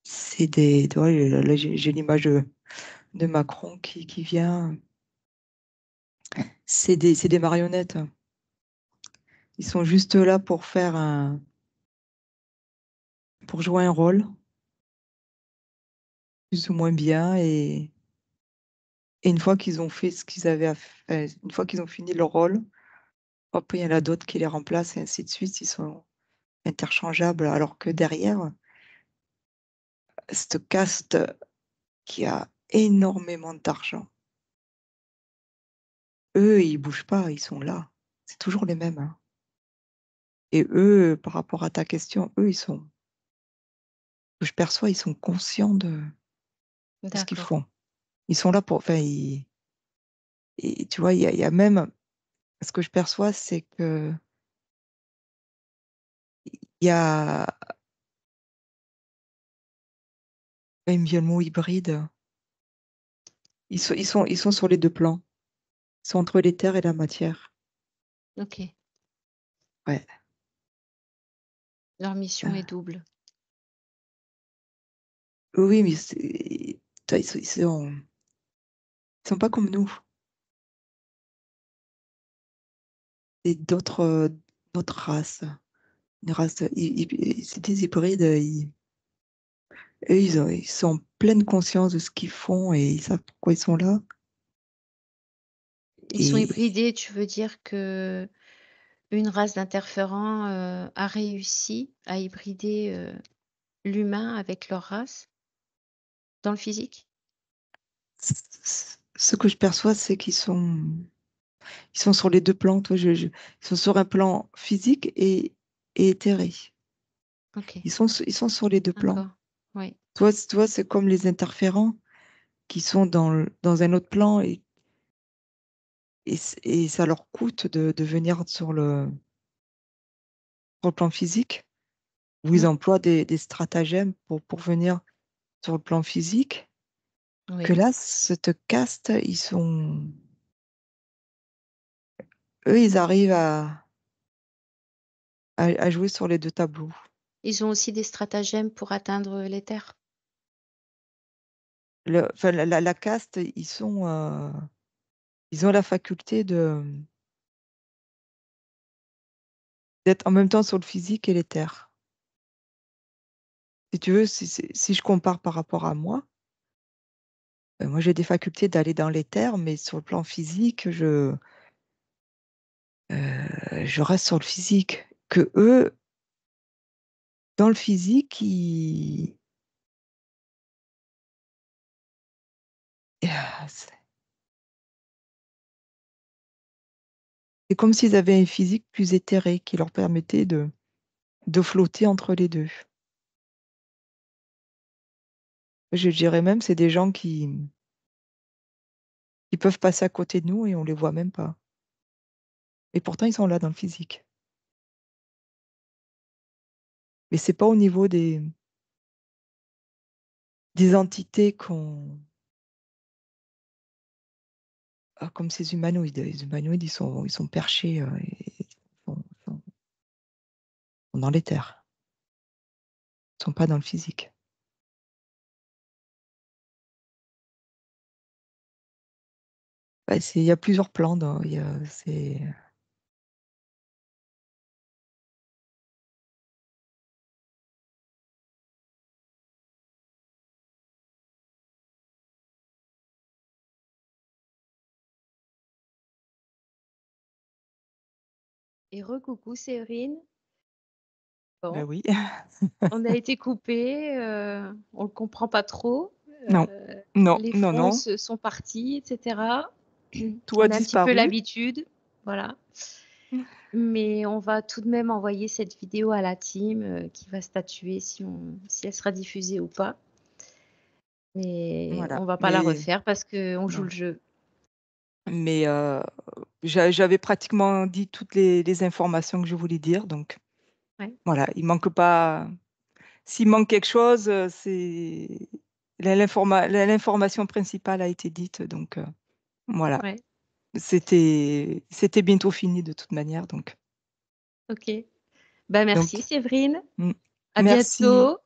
c'est des ouais, là, j'ai l'image de Macron qui vient. C'est des marionnettes. Ils sont juste là pour jouer un rôle, plus ou moins bien et une fois qu'ils ont fait ce qu'ils avaient à f une fois qu'ils ont fini leur rôle, hop, il y en a d'autres qui les remplacent et ainsi de suite. Ils sont interchangeables alors que derrière, cette caste qui a énormément d'argent, eux, ils bougent pas, ils sont là. C'est toujours les mêmes, hein et eux, par rapport à ta question, eux, je perçois, ils sont conscients de ce qu'ils D'accord. font. Ils sont là pour enfin, ils et tu vois, il y a même ce que je perçois, c'est qu'il y a il me vient le mot hybride. Ils sont sur les 2 plans. Ils sont entre l'éther et la matière. OK. Ouais, Leur mission est heu, double. oui, mais c'est tu ils sont pas comme nous. C'est d'autres races. Une race c'est des hybrides, eux, ils sont en pleine conscience de ce qu'ils font et ils savent pourquoi ils sont là Ils sont et hybridés, tu veux dire que une race d'interférents, a réussi à hybrider, l'humain avec leur race, dans le physique? ce que je perçois, c'est qu'ils sont sur les 2 plans, tu vois? Ils sont sur un plan physique et éthéré. OK, Ils sont sur les 2 plans. d'accord. Oui, Tu vois, c'est comme les interférents qui sont dans un autre plan et ça leur coûte de venir sur le plan physique, où ils mmh, emploient des stratagèmes pour venir sur le plan physique, que oui. là, cette caste, eux, ils arrivent à jouer sur les 2 tableaux. Ils ont aussi des stratagèmes pour atteindre l'éther? Enfin, la caste, ils ont la faculté d'être en même temps sur le physique et l'éther. Si tu veux, si je compare par rapport à moi, moi j'ai des facultés d'aller dans l'éther, mais sur le plan physique, je reste sur le physique. Qu'eux, dans le physique, c'est comme s'ils avaient un physique plus éthéré qui leur permettait de flotter entre les 2. Je dirais même, c'est des gens qui peuvent passer à côté de nous et on les voit même pas et pourtant ils sont là dans le physique. Mais c'est pas au niveau des entités comme ces humanoïdes. Les humanoïdes, ils sont perchés, ils sont dans l'éther. Ils sont pas dans le physique. Bah, il y a plusieurs plans dans il y a c'est Et recoucou Séverine. bah, Bon, oui. on a été coupés, on le comprend pas trop, Non, non, les non, non, France sont partis et cetera. tout a On a un petit peu disparu. l'habitude, voilà. mais on va tout de même envoyer cette vidéo à la team, qui va statuer si elle sera diffusée ou pas. Mais Voilà, on va pas la mais refaire parce qu'on joue non, le jeu. mais j'avais pratiquement dit toutes les informations que je voulais dire, donc Ouais, voilà, il manque pas s'il manque quelque chose, c'est l'information principale a été dite, donc voilà. ouais, C'était bientôt fini de toute manière, OK. Bah, merci donc Séverine. mmh, À merci. bientôt.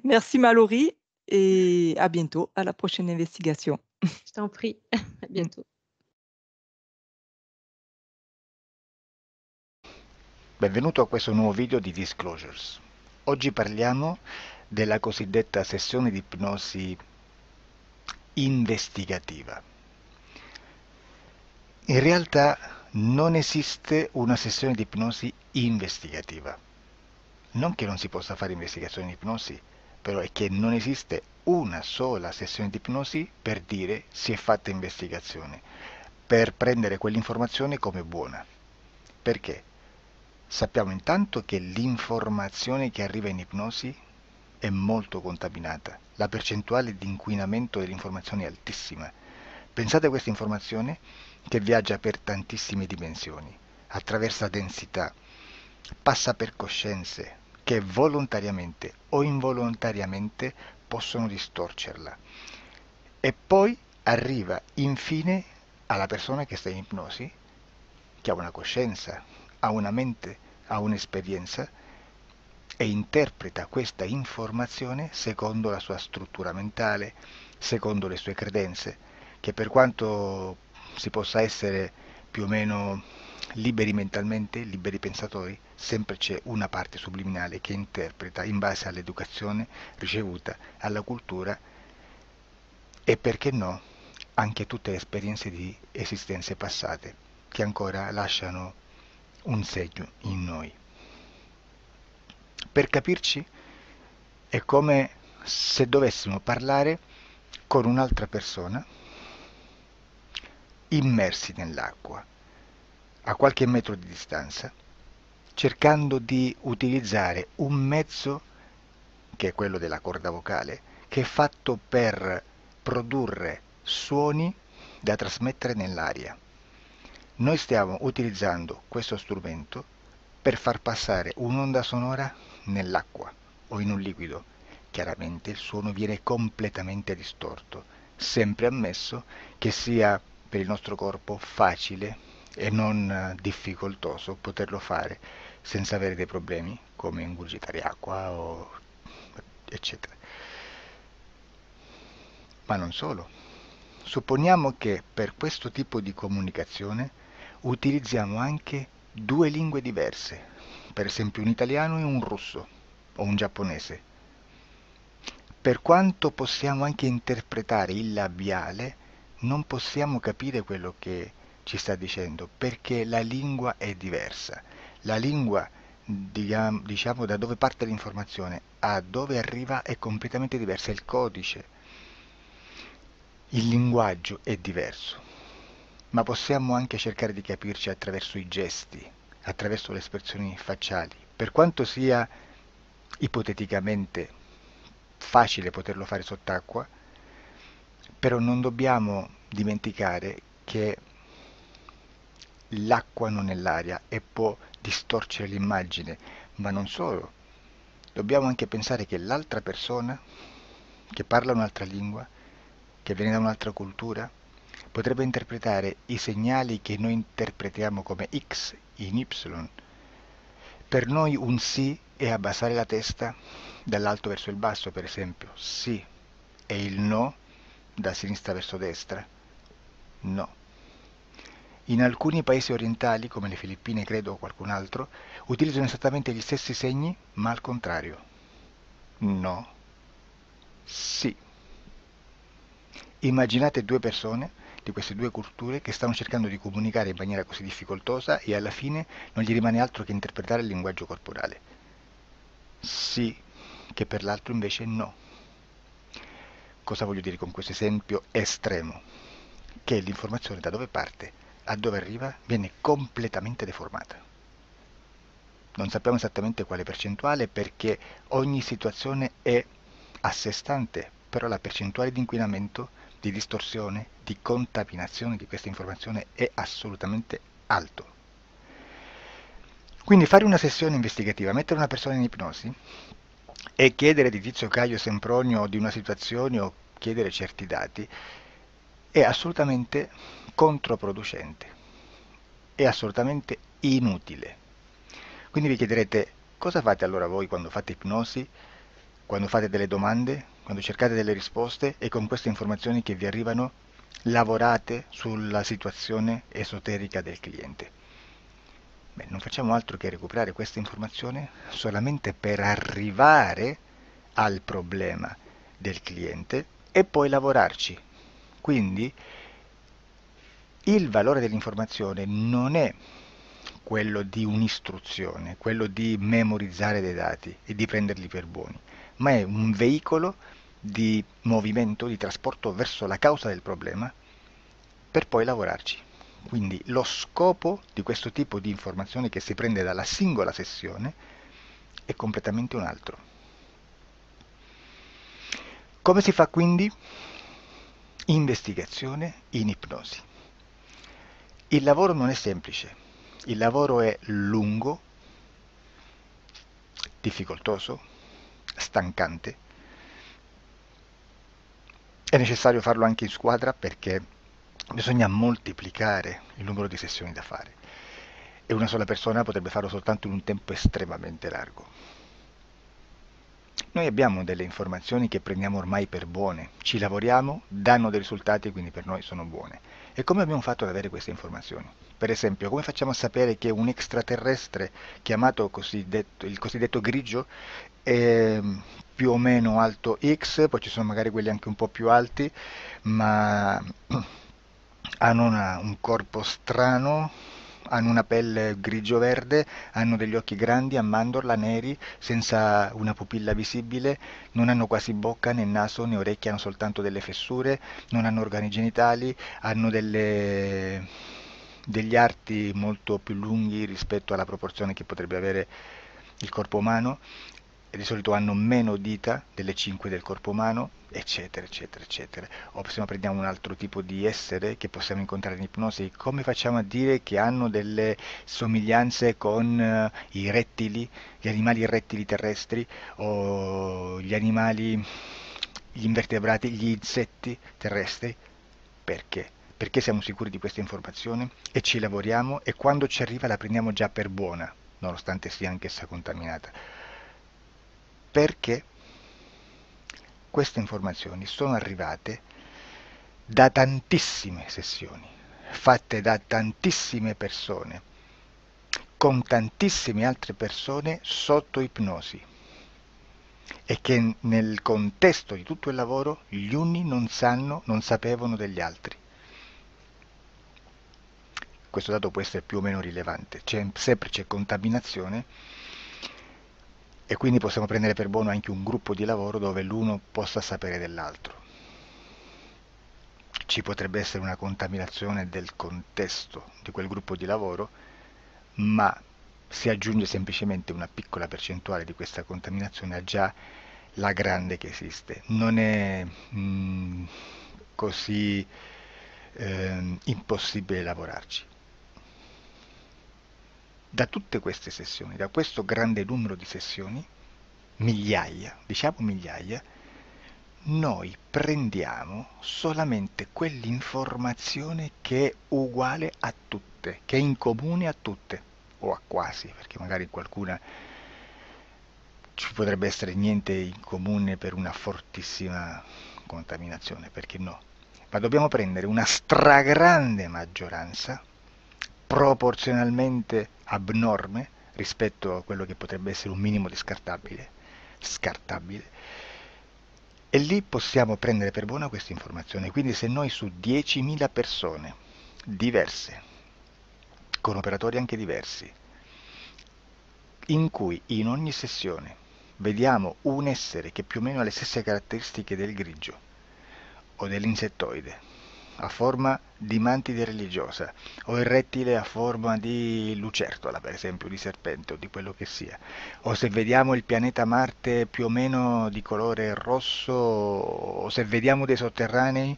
Merci Mallory et à bientôt, à la prochaine investigation. Je t'en prie. À Mmh. bientôt. Benvenuto a questo nuovo video di Disclosures. Oggi parliamo della cosiddetta sessione di ipnosi investigativa. In realtà non esiste una sessione di ipnosi investigativa. Non che non si possa fare investigazione di ipnosi, però è che non esiste una sola sessione di ipnosi per dire si è fatta investigazione, per prendere quell'informazione come buona. Perché? Sappiamo intanto che l'informazione che arriva in ipnosi è molto contaminata. La percentuale di inquinamento dell'informazione è altissima. Pensate a questa informazione che viaggia per tantissime dimensioni, attraversa densità, passa per coscienze che volontariamente o involontariamente possono distorcerla. E poi arriva infine alla persona che sta in ipnosi, che ha una coscienza, ha una mente, ha un'esperienza e interpreta questa informazione secondo la sua struttura mentale, secondo le sue credenze, che per quanto si possa essere più o meno liberi mentalmente, liberi pensatori, sempre c'è una parte subliminale che interpreta in base all'educazione ricevuta, alla cultura e perché no, anche tutte le esperienze di esistenze passate che ancora lasciano un segno in noi. Per capirci, è come se dovessimo parlare con un'altra persona immersi nell'acqua, a qualche metro di distanza, cercando di utilizzare un mezzo, che è quello della corda vocale, che è fatto per produrre suoni da trasmettere nell'aria. Noi stiamo utilizzando questo strumento per far passare un'onda sonora nell'acqua o in un liquido. Chiaramente il suono viene completamente distorto, sempre ammesso che sia per il nostro corpo facile e non difficoltoso poterlo fare senza avere dei problemi come ingurgitare acqua o eccetera. Ma non solo. Supponiamo che per questo tipo di comunicazione utilizziamo anche due lingue diverse, per esempio un italiano e un russo o un giapponese. Per quanto possiamo anche interpretare il labiale, non possiamo capire quello che ci sta dicendo, perché la lingua è diversa. La lingua, diciamo, da dove parte l'informazione a dove arriva è completamente diversa, il codice, il linguaggio è diverso, ma possiamo anche cercare di capirci attraverso i gesti, attraverso le espressioni facciali. Per quanto sia ipoteticamente facile poterlo fare sott'acqua, però non dobbiamo dimenticare che l'acqua non è l'aria e può distorcere l'immagine, ma non solo. Dobbiamo anche pensare che l'altra persona, che parla un'altra lingua, che viene da un'altra cultura, potrebbe interpretare i segnali che noi interpretiamo come X in Y. Per noi un sì è abbassare la testa dall'alto verso il basso, per esempio, sì, e il no da sinistra verso destra, no. In alcuni paesi orientali, come le Filippine credo o qualcun altro, utilizzano esattamente gli stessi segni, ma al contrario. No, sì. Immaginate due persone di queste due culture che stanno cercando di comunicare in maniera così difficoltosa e alla fine non gli rimane altro che interpretare il linguaggio corporale. Sì, che per l'altro invece no. Cosa voglio dire con questo esempio estremo? Che l'informazione da dove parte a dove arriva viene completamente deformata. non sappiamo esattamente quale percentuale perché ogni situazione è a sé stante, però la percentuale di inquinamento, di distorsione, di contaminazione di questa informazione è assolutamente alto. Quindi fare una sessione investigativa, mettere una persona in ipnosi e chiedere di Tizio Caio Sempronio di una situazione o chiedere certi dati è assolutamente controproducente, è assolutamente inutile. Quindi vi chiederete cosa fate allora voi quando fate ipnosi, quando fate delle domande, quando cercate delle risposte e con queste informazioni che vi arrivano lavorate sulla situazione esoterica del cliente. Beh, non facciamo altro che recuperare questa informazione solamente per arrivare al problema del cliente e poi lavorarci. Quindi il valore dell'informazione non è quello di un'istruzione, quello di memorizzare dei dati e di prenderli per buoni, ma è un veicolo di movimento, di trasporto verso la causa del problema per poi lavorarci. Quindi lo scopo di questo tipo di informazione che si prende dalla singola sessione è completamente un altro. Come si fa quindi? Investigazione in ipnosi. Il lavoro non è semplice, il lavoro è lungo, difficoltoso, stancante. È necessario farlo anche in squadra perché bisogna moltiplicare il numero di sessioni da fare e una sola persona potrebbe farlo soltanto in un tempo estremamente largo. Noi abbiamo delle informazioni che prendiamo ormai per buone, ci lavoriamo, danno dei risultati e quindi per noi sono buone. E come abbiamo fatto ad avere queste informazioni? Per esempio, come facciamo a sapere che un extraterrestre chiamato il cosiddetto grigio è più o meno alto X, poi ci sono magari quelli anche un po' più alti, ma hanno un corpo strano, hanno una pelle grigio-verde, hanno degli occhi grandi a mandorla, neri, senza una pupilla visibile, non hanno quasi bocca né naso né orecchie, hanno soltanto delle fessure, non hanno organi genitali, hanno degli arti molto più lunghi rispetto alla proporzione che potrebbe avere il corpo umano, e di solito hanno meno dita delle 5 del corpo umano, eccetera, eccetera, eccetera. O se no prendiamo un altro tipo di essere che possiamo incontrare in ipnosi, come facciamo a dire che hanno delle somiglianze con i rettili, gli animali rettili terrestri o gli invertebrati, gli insetti terrestri? Perché? Perché siamo sicuri di questa informazione e ci lavoriamo e quando ci arriva la prendiamo già per buona, nonostante sia anch'essa contaminata. Perché queste informazioni sono arrivate da tantissime sessioni, fatte da tantissime persone, con tantissime altre persone sotto ipnosi e che nel contesto di tutto il lavoro gli uni non sapevano degli altri. Questo dato può essere più o meno rilevante, sempre c'è contaminazione e quindi possiamo prendere per buono anche un gruppo di lavoro dove l'uno possa sapere dell'altro. Ci potrebbe essere una contaminazione del contesto di quel gruppo di lavoro, ma si aggiunge semplicemente una piccola percentuale di questa contaminazione a già la grande che esiste. Non è così impossibile lavorarci. Da tutte queste sessioni, da questo grande numero di sessioni, migliaia, diciamo migliaia, noi prendiamo solamente quell'informazione che è uguale a tutte, che è in comune a tutte, o a quasi, perché magari qualcuna ci potrebbe essere niente in comune per una fortissima contaminazione, perché no? Ma dobbiamo prendere una stragrande maggioranza, proporzionalmente abnorme rispetto a quello che potrebbe essere un minimo di scartabile, e lì possiamo prendere per buona questa informazione. Quindi se noi su 10.000 persone diverse, con operatori anche diversi, in cui in ogni sessione vediamo un essere che più o meno ha le stesse caratteristiche del grigio o dell'insettoide a forma di mantide religiosa, o il rettile a forma di lucertola, per esempio, di serpente o di quello che sia, o se vediamo il pianeta Marte più o meno di colore rosso, o se vediamo dei sotterranei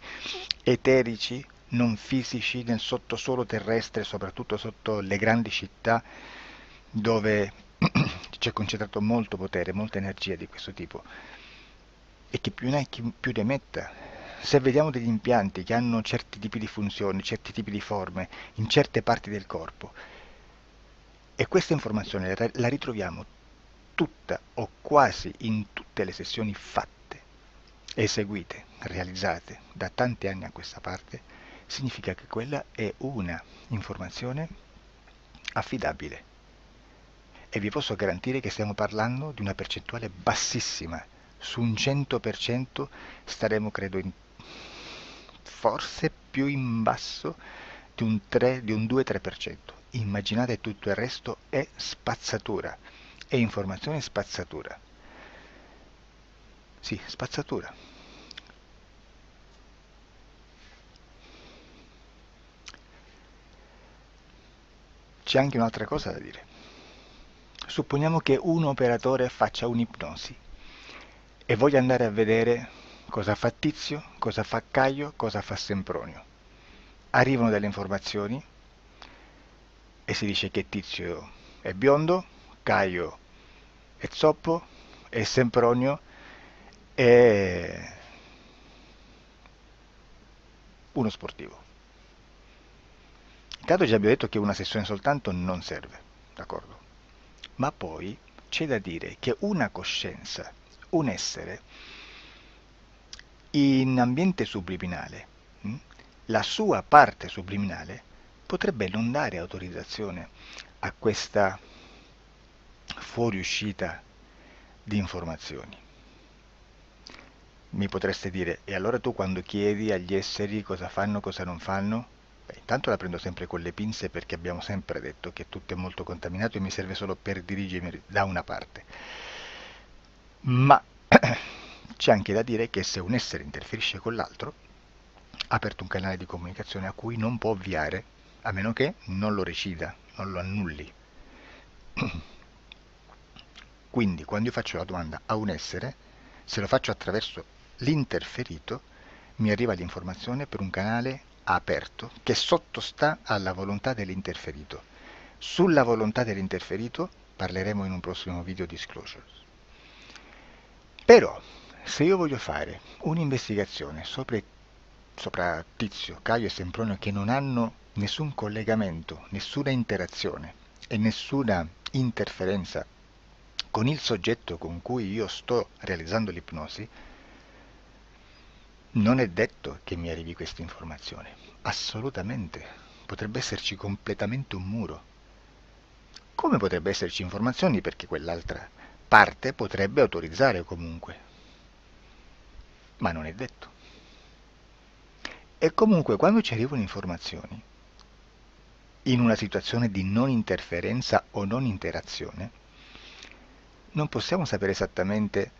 eterici, non fisici, nel sottosuolo terrestre, soprattutto sotto le grandi città, dove c'è concentrato molto potere, molta energia di questo tipo, e che più ne hai più ne metta. Se vediamo degli impianti che hanno certi tipi di funzioni, certi tipi di forme in certe parti del corpo, e questa informazione la ritroviamo tutta o quasi in tutte le sessioni fatte, eseguite, realizzate da tanti anni a questa parte, significa che quella è una informazione affidabile. E vi posso garantire che stiamo parlando di una percentuale bassissima. Su un 100% staremo, credo, forse più in basso di un 3, di un 2-3%. Immaginate, tutto il resto è spazzatura, è informazione spazzatura. Sì, spazzatura. C'è anche un'altra cosa da dire. Supponiamo che un operatore faccia un'ipnosi e voglia andare a vedere cosa fa Tizio, cosa fa Caio, cosa fa Sempronio. Arrivano delle informazioni e si dice che Tizio è biondo, Caio è zoppo e Sempronio è uno sportivo. Intanto già abbiamo detto che una sessione soltanto non serve, d'accordo? Ma poi c'è da dire che una coscienza, un essere, in ambiente subliminale, la sua parte subliminale potrebbe non dare autorizzazione a questa fuoriuscita di informazioni. Mi potreste dire, e allora tu quando chiedi agli esseri cosa fanno, cosa non fanno? Beh, intanto la prendo sempre con le pinze perché abbiamo sempre detto che tutto è molto contaminato e mi serve solo per dirigermi da una parte. Ma c'è anche da dire che se un essere interferisce con l'altro, ha aperto un canale di comunicazione a cui non può ovviare, a meno che non lo recida, non lo annulli. Quindi quando io faccio la domanda a un essere, se lo faccio attraverso l'interferito, mi arriva l'informazione per un canale aperto che sottostà alla volontà dell'interferito. Sulla volontà dell'interferito parleremo in un prossimo video disclosures. Però, se io voglio fare un'investigazione sopra Tizio, Caio e Sempronio che non hanno nessun collegamento, nessuna interazione e nessuna interferenza con il soggetto con cui io sto realizzando l'ipnosi, non è detto che mi arrivi questa informazione. Assolutamente. Potrebbe esserci completamente un muro. Come potrebbe esserci informazioni perché quell'altra parte potrebbe autorizzare comunque. Ma non è detto. E comunque quando ci arrivano informazioni, in una situazione di non interferenza o non interazione, non possiamo sapere esattamente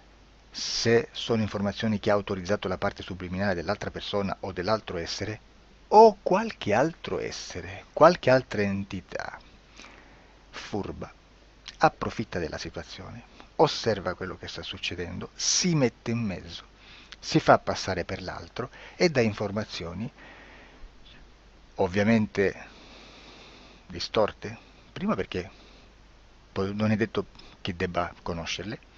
se sono informazioni che ha autorizzato la parte subliminale dell'altra persona o dell'altro essere, o qualche altro essere, qualche altra entità furba, approfitta della situazione, osserva quello che sta succedendo, si mette in mezzo, si fa passare per l'altro e dà informazioni, ovviamente distorte, prima perché non è detto che debba conoscerle,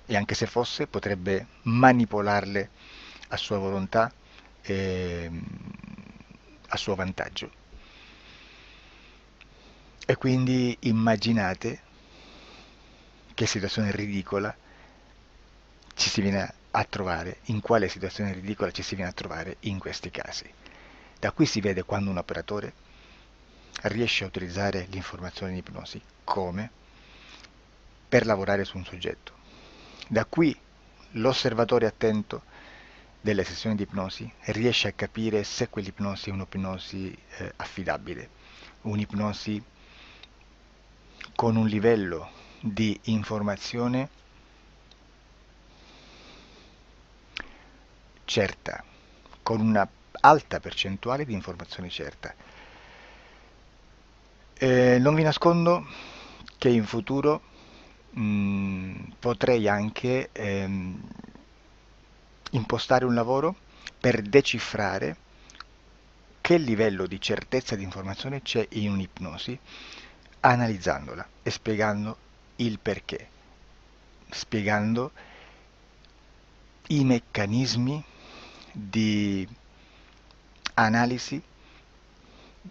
e anche se fosse potrebbe manipolarle a sua volontà e a suo vantaggio. E quindi immaginate che situazione ridicola ci si viene a trovare, in quale situazione ridicola ci si viene a trovare in questi casi. Da qui si vede quando un operatore riesce a utilizzare l'informazione in ipnosi come per lavorare su un soggetto. Da qui l'osservatore attento delle sessioni di ipnosi riesce a capire se quell'ipnosi è un'ipnosi affidabile, un'ipnosi con un livello di informazione certa, con una alta percentuale di informazione certa. Non vi nascondo che in futuro potrei anche impostare un lavoro per decifrare che livello di certezza di informazione c'è in un'ipnosi, analizzandola e spiegando il perché, spiegando i meccanismi di analisi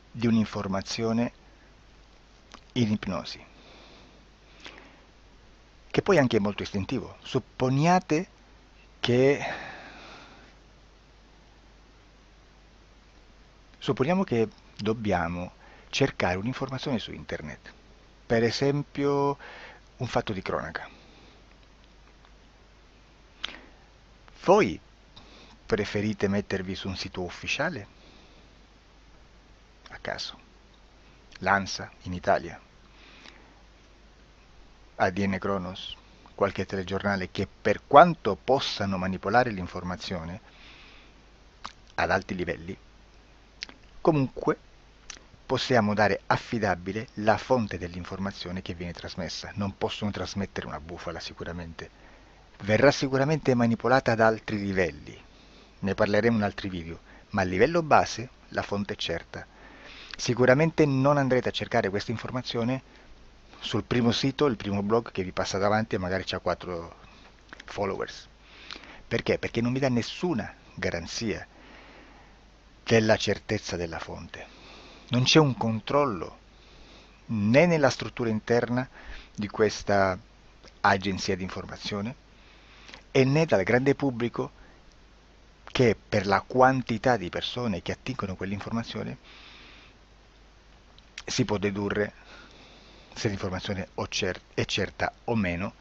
di un'informazione in ipnosi, che poi anche è molto istintivo. Supponiamo che dobbiamo cercare un'informazione su internet, per esempio un fatto di cronaca. Voi preferite mettervi su un sito ufficiale? A caso. L'ANSA in Italia, ADN Kronos, qualche telegiornale che per quanto possano manipolare l'informazione ad alti livelli, comunque possiamo dare affidabile la fonte dell'informazione che viene trasmessa. Non possono trasmettere una bufala sicuramente. Verrà sicuramente manipolata ad altri livelli. Ne parleremo in altri video, ma a livello base la fonte è certa. Sicuramente non andrete a cercare questa informazione sul primo sito, il primo blog che vi passa davanti e magari c'ha 4 followers. Perché? Perché non vi dà nessuna garanzia della certezza della fonte. Non c'è un controllo né nella struttura interna di questa agenzia di informazione e né dal grande pubblico, che per la quantità di persone che attingono quell'informazione si può dedurre se l'informazione è certa o meno,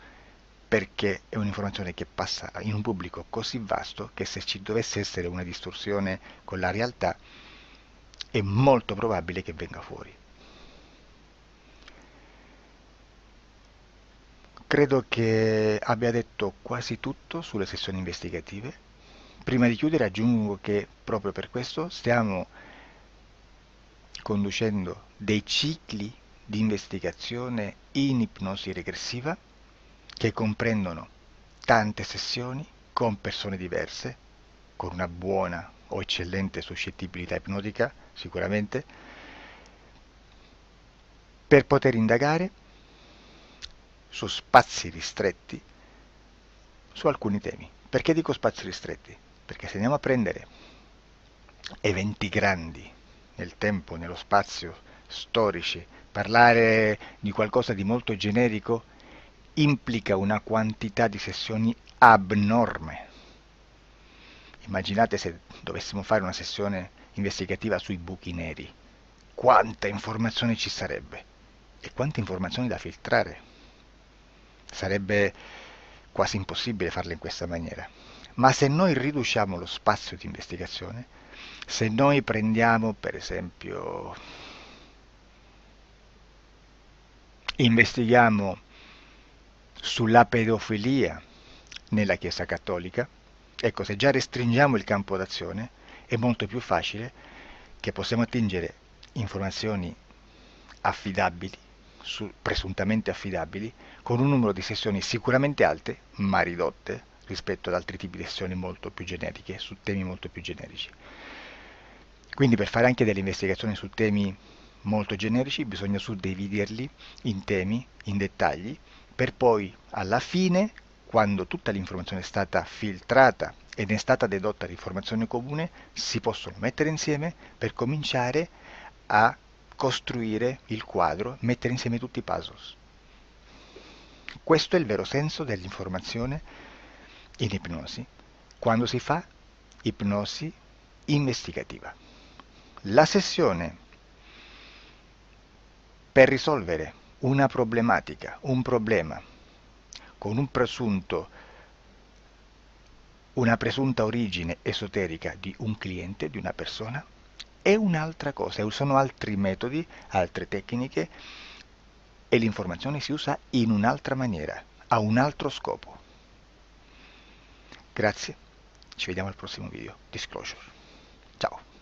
perché è un'informazione che passa in un pubblico così vasto che se ci dovesse essere una distorsione con la realtà è molto probabile che venga fuori. Credo che abbia detto quasi tutto sulle sessioni investigative. Prima di chiudere aggiungo che proprio per questo stiamo conducendo dei cicli di investigazione in ipnosi regressiva che comprendono tante sessioni con persone diverse, con una buona o eccellente suscettibilità ipnotica sicuramente, per poter indagare su spazi ristretti su alcuni temi. Perché dico spazi ristretti? Perché se andiamo a prendere eventi grandi nel tempo, nello spazio, storici, parlare di qualcosa di molto generico implica una quantità di sessioni abnorme. Immaginate se dovessimo fare una sessione investigativa sui buchi neri. Quanta informazione ci sarebbe e quante informazioni da filtrare. Sarebbe quasi impossibile farlo in questa maniera. Ma se noi riduciamo lo spazio di investigazione, se noi prendiamo per esempio, investighiamo sulla pedofilia nella Chiesa Cattolica, ecco, se già restringiamo il campo d'azione è molto più facile che possiamo attingere informazioni affidabili, presuntamente affidabili, con un numero di sessioni sicuramente alte, ma ridotte rispetto ad altri tipi di sessioni molto più generiche, su temi molto più generici. Quindi per fare anche delle investigazioni su temi molto generici bisogna suddividerli in temi, in dettagli, per poi alla fine, quando tutta l'informazione è stata filtrata ed è stata dedotta l'informazione comune, si possono mettere insieme per cominciare a costruire il quadro, mettere insieme tutti i puzzles. Questo è il vero senso dell'informazione in ipnosi, quando si fa ipnosi investigativa. La sessione per risolvere una problematica, un problema, con una presunta origine esoterica di un cliente, di una persona, è un'altra cosa, sono altri metodi, altre tecniche e l'informazione si usa in un'altra maniera, ha un altro scopo. Grazie, ci vediamo al prossimo video. Disclosure. Ciao.